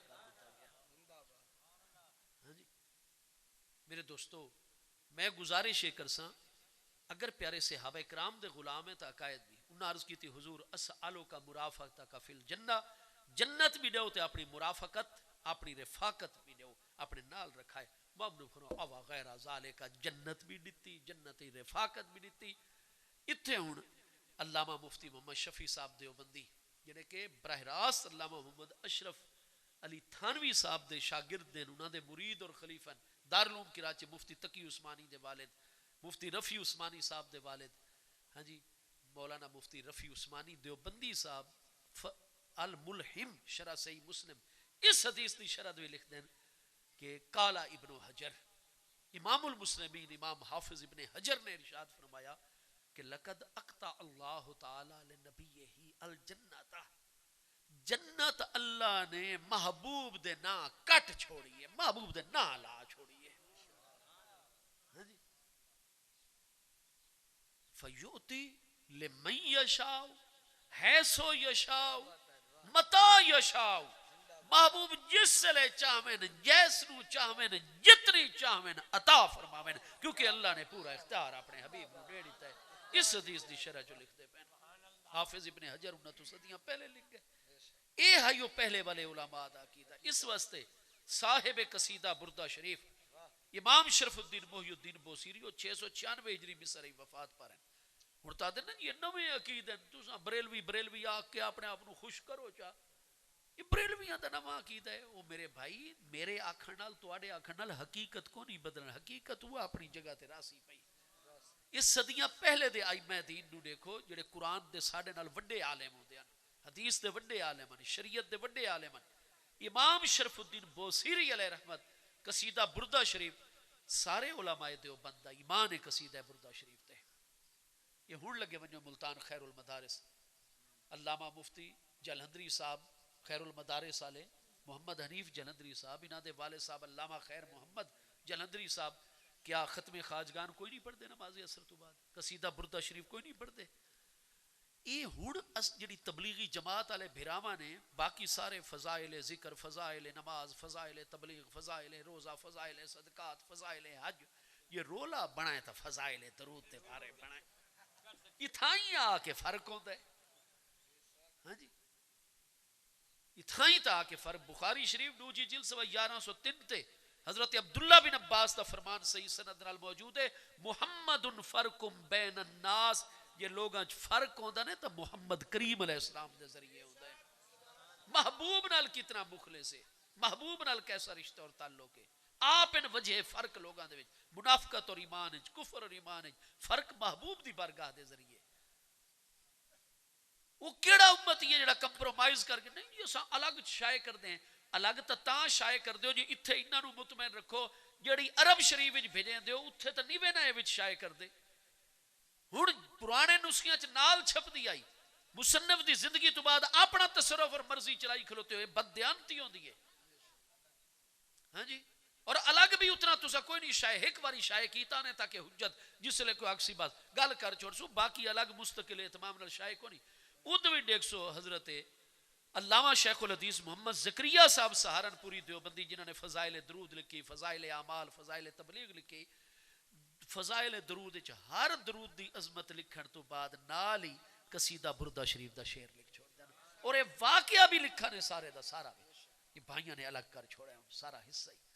گیا ہاں جی میرے دوستو میں گزارش کر ساں اگر پیارے صحابہ کرام دے غلام ہیں تا عقائد بھی انہاں عرض کی تھی حضور اسألو کا مرافقت کا فی الجنہ جنت بھی دیو تے اپنی مرافقت اپنی رفاقت بھی دیو اپنے نال رکھائے مبنو فرو او غیر ذالک جنت بھی دیتی جنتی رفاقت بھی دیتی اتھے ہون علامہ مفتی محمد شفیع صاحب دیوبندی جنہیں کہ براہ راست علامہ محمد اشرف علی تھانوی صاحب دے شاگرد دے انہاں دے مرید اور خلیفہ دارالعلوم کراچی مفتی تقی عثمانی دے والد مفتی رفیع عثمانی صاحب دے والد ہاں جی مولانا مفتی رفیع عثمانی دیوبندی صاحب الملحم شرح صحیح مسلم اس حدیث دی شرح دوی لکھ دیں کہ قال ابن حجر امام المسلمین امام حافظ ابن حجر نے ارشاد فرمایا کہ لقد اقطع اللہ تعالی لنبیہ الجنت جنت اللہ نے محبوب دے نا کٹ چھوڑی ہے محبوب دے نا لا چھوڑی ہے ہاں جی فیوتی لمن یشاء حیثو یشاء متا یشاء محبوب جس سے لے چاہمین جیسنو چاہمین جتنی چاہمین عطا فرماوین کیونکہ اللہ نے پورا اختیار اپنے حبیب نو ڈیڑی تے اس حدیث دی شرح جو لکھ دے پہن حافظ ابن حجر انہا تو صدیاں پہلے لکھ گئے اے ہائیو پہلے والے علماء دا کیتا اس واسطے صاحب قصیدہ بردہ شریف امام شرف الدین محی الدین بوسیری 696 ہجری مصری وفات پر ہیں مرتاد نا یہ نویں عقید ہیں تو ساں بریلوی آگ کے اپنے آپ نو خوش کرو چاہ یہ بریلویاں دا نویں عقید ہے وہ میرے بھائی میرے آکھن نال تو آڑے آکھن نال حقیقت کو نہیں بدلنا حقیقت ہوا اپنی جگہ تے راسی پئی اس صدیاں پہلے دے آئمہ دین نو دیکھو جڑے قرآن دے ساڑے نال وڈے عالم ہوندے ہیں حدیث دے وڈے عالم ہیں شریعت دے وڈے عالم ہیں امام شرف الدین بوسیری علیہ رحمت قصیدہ بردہ شریف سارے علماء دیوبند دا ایمان قصیدہ بردہ شریف تے یہ ہون لگے ونجو ملتان خیر المدارس علامہ مفتی جلندری صاحب خیر المدارس والے محمد حنیف جلندری صاحب انہاں دے والد صاحب علامہ خیر محمد جلندری صاحب کیا ختم خواجگان کوئی نہیں پڑھ دے نماز اثر تو بعد قصیدہ بردہ شریف کوئی نہیں پڑھ دے یہ ہون جڑی تبلیغی جماعت والے بھراواں نے باقی سارے فضائل ذکر فضائل نماز فضائل تبلیغ فضائل روزہ فضائل صدقات فضائل حج یہ رولا بنائے تا فضائل درود تے بارے بنائے اتھائیں آ کے فرق ہوتا ہے ہاں جی اتھائیں تا آ کے فرق بخاری شریف دوجی جلد سوا 1103 تے حضرت عبداللہ بن عباس دا فرمان صحیح سند نال موجود ہے محمد فرق بین الناس یہ لوگاں فرق ہوندہ نے تو محمد کریم علیہ السلام دے ذریعے ہوندہ ہے محبوب نال کتنا مخلص ہے محبوب نال کیسا رشتہ اور تعلق ہے آپ ان وجہ فرق لوگاں دے وچ منافقت اور ایمان ہے کفر اور ایمان ہے فرق محبوب دی بارگاہ دے ذریعے وہ کیڑا امت یہ جڑا کمپرومائز کر کے نہیں یہ الگ شائع کر دیں الگ تا شائع کر دیو جی اتھے انہاں نو مطمئن رکھو جڑی عرب شریف وچ بھیجیں دیو اتھے تے نیویں نہ وچ شائع کر دے ہن پرانے نسخیاں چ نال چھپ دی آئی مصنف دی زندگی تو بعد اپنا تصرف اور مرضی چلائی کھلوتے ہوئے بددیانتی ہوندی ہے ہاں جی اور الگ بھی اتنا تسا کوئی نہیں شائع ایک باری شائع کیتا نے تاکہ حجت جس لے کوئی اکسی بات گل کر چھوڑ سو باقی الگ مستقل اہتمام نال شائع کو نہیں ادوی دیکھ سو حضرت علامہ شیخ الحدیث محمد زکریا صاحب سہارنپوری دیوبندی جنہوں نے فضائل درود لکھی فضائل اعمال فضائل تبلیغ لکھی فضائل درود ہر درود دی عظمت لکھن تو بعد نال ہی قصیدہ بردہ شریف دا شعر لکھ چھوڑ دینا اور یہ واقعہ بھی لکھا نے سارے دا سارا بھی یہ بھائیوں نے الگ کر چھوڑا ہے سارا حصہ ہی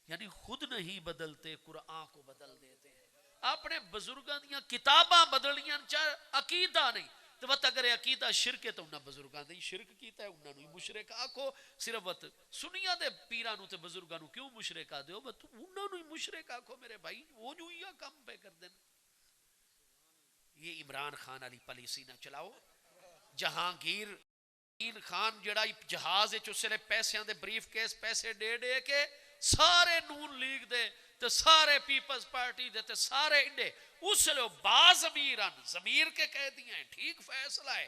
یعنی خود نہیں بدلتے قرآن کو بدل دیتے ہیں اپنے بزرگاں دیاں کتاباں بدلیاں چاہ عقیدہ نہیں تو وقت اگر عقیدہ شرک ہے تو انہاں بزرگاں دے شرک کیتا ہے انہاں نو مشرک آکھو صرف وقت سنیاں دے پیراں نو تے بزرگاں نو کیوں مشرک آ دیو بس انہاں نو مشرک آکھو میرے بھائی وہ جو ہی کام پہ کر دین یہ عمران خان علی پالیسی نہ چلاؤ جہانگیر خان جڑا جہاز چسلے پیسیاں دے بریف کیس پیسے دے دے کے سارے نون لیگ دے تے سارے پیپلز پارٹی دے تے سارے انڈے اس لئے باز امیران ضمیر کے کہہ دیا ہیں ٹھیک فیصلہ ہے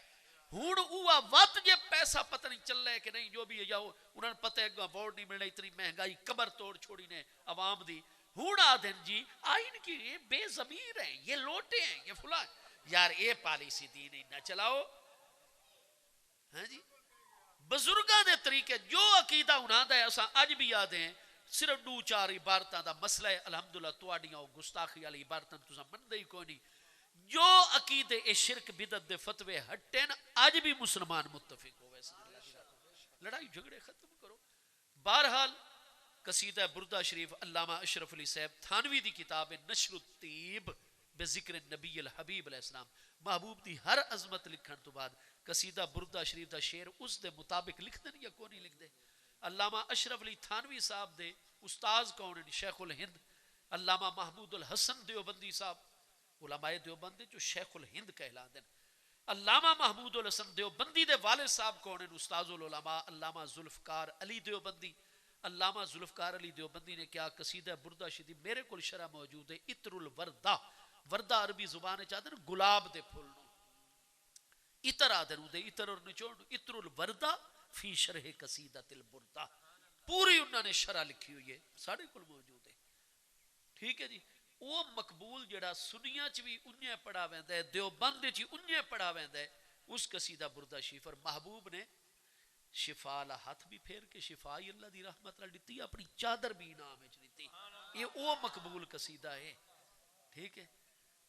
ہون اوہ وقت یہ پیسہ پتہ نہیں چل رہے کہ نہیں جو بھی ہے جاؤ انہوں نے پتہ ہے ووٹ نہیں ملنے اتنی مہنگائی کمر توڑ چھوڑی نے عوام دی ہون آدھن جی آئین کی یہ بے ضمیر ہیں یہ لوٹے ہیں یہ فلاں یار اے پالیسی دینی نہ چلاؤ ہاں جی بزرگاں دے طریقے جو عقیدہ انہاں دا ہے اساں اج بھی یاد ہیں صرف دو چار عبارتاں دا مسئلہ ہے الحمدللہ تواڈیاں او گستاخی والی عبارتاں تساں مندے ہی کوئی نہیں جو عقیدے اے شرک بدعت دے فتوے ہٹن اج بھی مسلمان متفق ہوئے لڑائی جھگڑے ختم کرو بہرحال قصیدہ بردہ شریف علامہ اشرف علی صاحب تھانوی دی کتاب نشر الطیب بذکر نبی الحبیب علیہ السلام محبوب دی ہر عظمت لکھن تو بعد قصیدہ بردہ شریف دا شعر اس دے مطابق لکھ دیں یا کو نہیں لکھ دے علامہ اشرف علی تھانوی صاحب دے استاذ کون ہیں شیخ الہند علامہ محمود الحسن دیوبندی صاحب علماء دیوبندی جو شیخ الہند کہلا دیں علامہ محمود الحسن دیوبندی دے والد صاحب کون ہیں استاذ العلماء علامہ ذوالفقار علی دیوبندی علامہ ذوالفقار علی دیوبندی نے کیا قصیدہ بردہ شریف میرے کول شرح موجود ہے عطر الوردہ وردہ عربی زبان چاہتے ہیں گلاب دے پھول نو عطر آدھنو دے عطر اور نچوڑ عطر الوردہ فی شرح قصیدت البردہ پوری انہوں نے شرح لکھی ہوئی ہے ساڑھے کل موجود ہے ٹھیک ہے جی وہ مقبول جڑا سنیاں چوی انہیں پڑھا ویندہ ہے دیوبند چی انہیں پڑھا ویندہ ہے اس قصیدہ بردہ شریف اور محبوب نے شفا لا ہاتھ بھی پھیر کے شفائی اللہ دی رحمت اللہ دیتی اپنی چادر بھی انعام ہے دیتی یہ وہ مقبول قصیدہ ہے ٹھیک ہے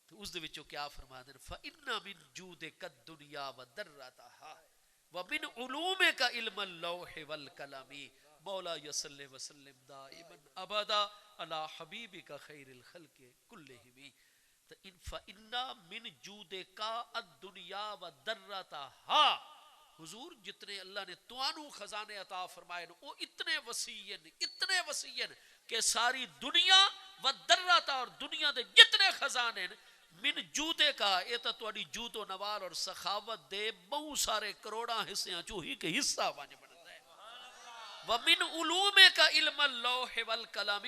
تو اس دے وچوں کیا فرما دیں فَإِنَّ مِن جُودِكَ الدُّنْيَا وَدَرَّتَهَا وَمِنْ عُلُومِكَ عِلْمَ اللَّوْحِ وَالْقَلَمِ مولا یصلی وسلم دائما ابدا علی حبیبک خیر الخلق کلہم فَإِنَّ مِن جُودِكَ الدُّنْيَا وَدَرَّتَهَا حضور جتنے اللہ نے توانو خزانے عطا فرمائے وہ اتنے وسیع کہ ساری دنیا ودرتا اور دنیا دے جتنے خزانے من جودے کا یہ تو تواڈی جود و نوال اور سخاوت دے بہت سارے کروڑاں حصیاں چو ہی کے حصہ وانج بنتا ہے وَمِنْ عُلُومِكَ عِلْمَ اللَّوْحِ وَالْقَلَمِ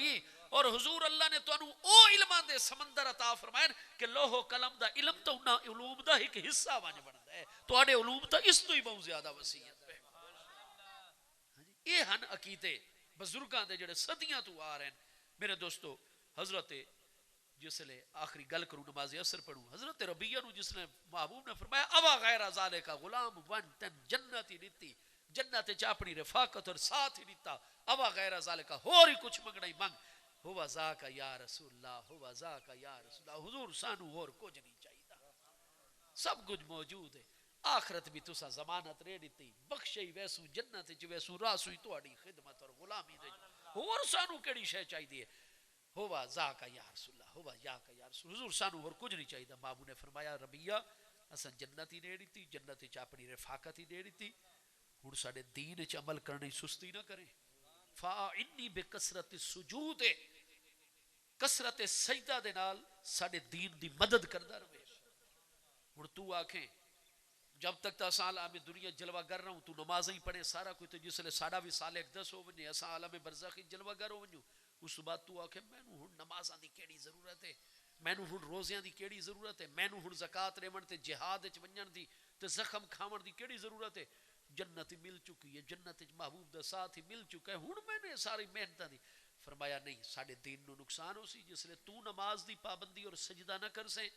اور حضور اللہ نے تو انہوں او علماں دے سمندر عطا فرمائے کہ لوح و قلم دا علم تو انہاں علوم دا ایک حصہ وانج بڑھتا ہے تو آڑے علوم تا اس تو ہی بہت زیادہ وسیعت ہے. یہ ہن عقیدے بزرگاں دے جڑے صدیاں تو آ رہے ہیں. میرے دوستو حضرت جس لئے آخری گل کروں نماز عصر پڑھوں حضرت ربیہ نو جس نے محبوب نے فرمایا اوا غیر ذالک غلام ون تن جنتی دیتی جنت چاپنی رفاقت اور ساتھ ہی دیتا اوا غیر ذالک اور ہی کچھ منگنا ہی منگ ہوا ذاکا یا رسول اللہ ہوا ذاکا یا رسول اللہ حضور سانو اور کچھ نہیں چاہیے سب کچھ موجود ہے آخرت بھی تسا ضمانت رے دیتی بخشی ویسو جنت چ ویسو راسو ہی تواڈی خدمت اور غلامی دے اور سانو کیڑی شے چاہیے ہوا ذاکا یا رسول اللہ ہوا یا کا یا رسول حضور سانو اور کچھ نہیں چاہیے. بابو نے فرمایا ربیہ اساں جنت ہی دے دیتی جنت چ اپنی رفاقت ہی دے دیتی ہن ساڈے دین وچ عمل کرنے سستی نہ کریں. فانی بکثرت السجود کثرت سجدہ دے نال ساڈے دین دی مدد کردا رہے. ہن تو آکھیں جب تک تا اساں عالم دنیا جلوہ گر رہا ہوں تو نماز ہی پڑھے سارا کوئی تو جس لے ساڈا بھی سال 10 ہو ونجے اساں عالم برزخی جلوہ گر ہو ونجو اس بعد تو آکھے مینوں ہن نمازاں دی کیڑی ضرورت ہے مینوں ہن روزیاں دی کیڑی ضرورت ہے مینوں ہن زکات لیون تے جہاد وچ ونجن دی تے زخم کھاون دی کیڑی ضرورت ہے. جنت مل چکی ہے جنت محبوب دا ساتھ ہی مل چکا ہے ہن میں نے ساری محنتاں دی. فرمایا نہیں ساڈے دین نو نقصان ہو سی جس لے تو نماز دی پابندی اور سجدہ نہ کر سے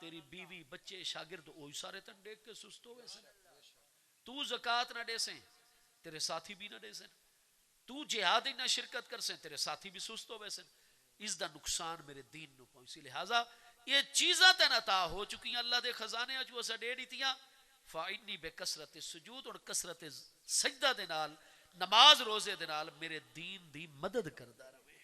تیری بیوی بچے شاگرد اوہی سارے تن دیکھ کے سست ہو ویسے تو زکات نہ دے سیں تیرے ساتھی بھی نہ دے سیں تو جہاد نہ شرکت کر سیں تیرے ساتھی بھی سست ہو ویسے اس دا نقصان میرے دین نو پہنچی. لہذا یہ چیزاں تن عطا ہو چکی ہیں اللہ دے خزانے جو اسا دے دیتیاں. فائنی بے کثرت سجود اور کثرت سجدہ دے نال نماز روزے دے نال میرے دین دی مدد کردا رہے.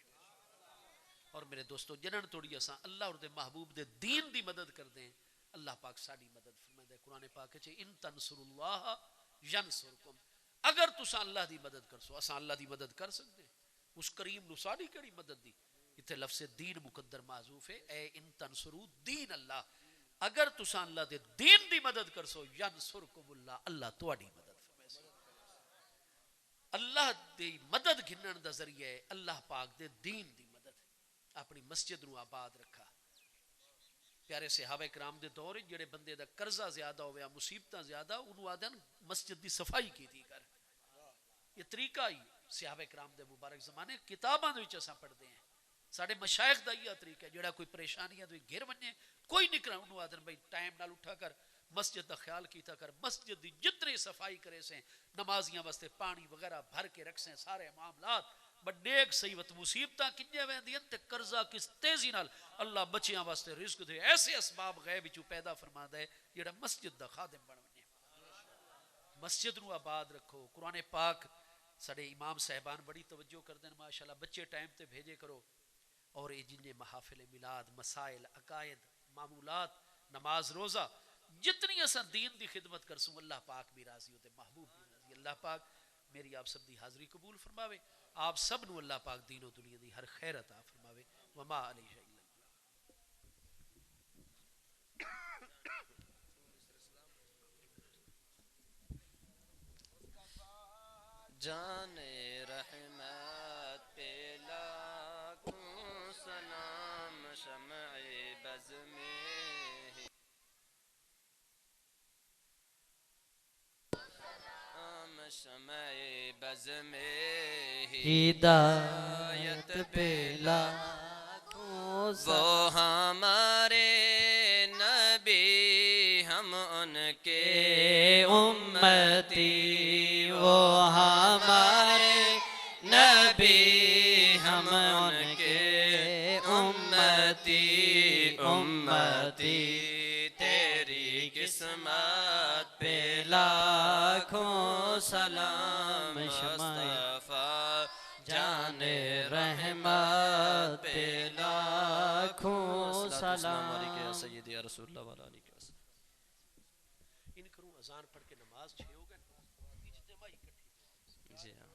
اور میرے دوستو جنن توڑی اساں اللہ اور دے محبوب دے دین دی مدد کر دیں اللہ پاک ساڈی مدد فرمائے دے. قرآن پاک وچ ان تنصر اللہ ینصرکم اگر تساں اللہ دی مدد کرسو اساں اللہ دی مدد کر سکتے ہیں. اس کریم نو ساڈی کیڑی مدد دی ایتھے لفظ دین مقدر معذوف ہے اے ان تنصرو دین اللہ اگر تساں اللہ دے دین دی مدد کرسو ینصرکم اللہ اللہ تواڈی مدد فرمائے. اللہ دی مدد گھنن دا ذریعہ ہے اللہ پاک دے دین دی مدد. اپنی مسجد نو آباد رکھا. پیارے صحابہ کرام دے دور جڑے بندے دا قرضہ زیادہ ہویا مصیبتاں زیادہ انہوں آدھن مسجد دی صفائی کی تھی کر. یہ طریقہ ہی صحابہ کرام دے مبارک زمانے کتاباں دے وچ اساں پڑھدے ہیں. ساڈے مشائخ دا یہ طریقہ ہے جڑا کوئی پریشانیاں تو گھر ونجے کوئی نکلا انہوں آدھن بھائی ٹائم نال اٹھا کر مسجد دا خیال کیتا کر مسجد دی جتنی صفائی کرے سے نمازیاں واسطے پانی وغیرہ بھر کے رکھ سے سارے معاملات بڑیک صحیح مصیبتاں کنجے ویندیاں تے قرضہ کس تیزی نال اللہ بچیاں واسطے رزق دے ایسے اسباب غیب وچوں پیدا فرماندا ہے جڑا مسجد دا خادم بن ونجے. مسجد نو آباد رکھو. قرآن پاک ساڈے امام صاحبان بڑی توجہ کردے ہیں ماشاءاللہ بچے ٹائم تے بھیجے کرو. اور یہ جن محافل میلاد مسائل عقائد معمولات نماز روزہ جتنی اساں دین دی خدمت کرسوں اللہ پاک بھی راضی ہوتے محبوب بھی راضی. اللہ پاک میری آپ سب دی حاضری قبول فرماوے. آپ سب نو اللہ پاک دین و دنیا دی ہر خیر عطا فرماوے. وما علیہ الا
جان رحمت پہ لاکھوں سلام شمع بز میں شمع بز میں ہدایت پہ لاکھوں وہ ہمارے نبی ہم ان کے امتی وہ ہمارے نبی ہم ان کے امتی امتی تیری قسمت پہ لاکھوں سلام مصطفیٰ جان رحمت پہ لاکھوں سلام سیدی یا رسول اللہ والا علیہ وسلم.
ان کروں اذان پڑھ کے نماز چھے ہو گئے جی ہاں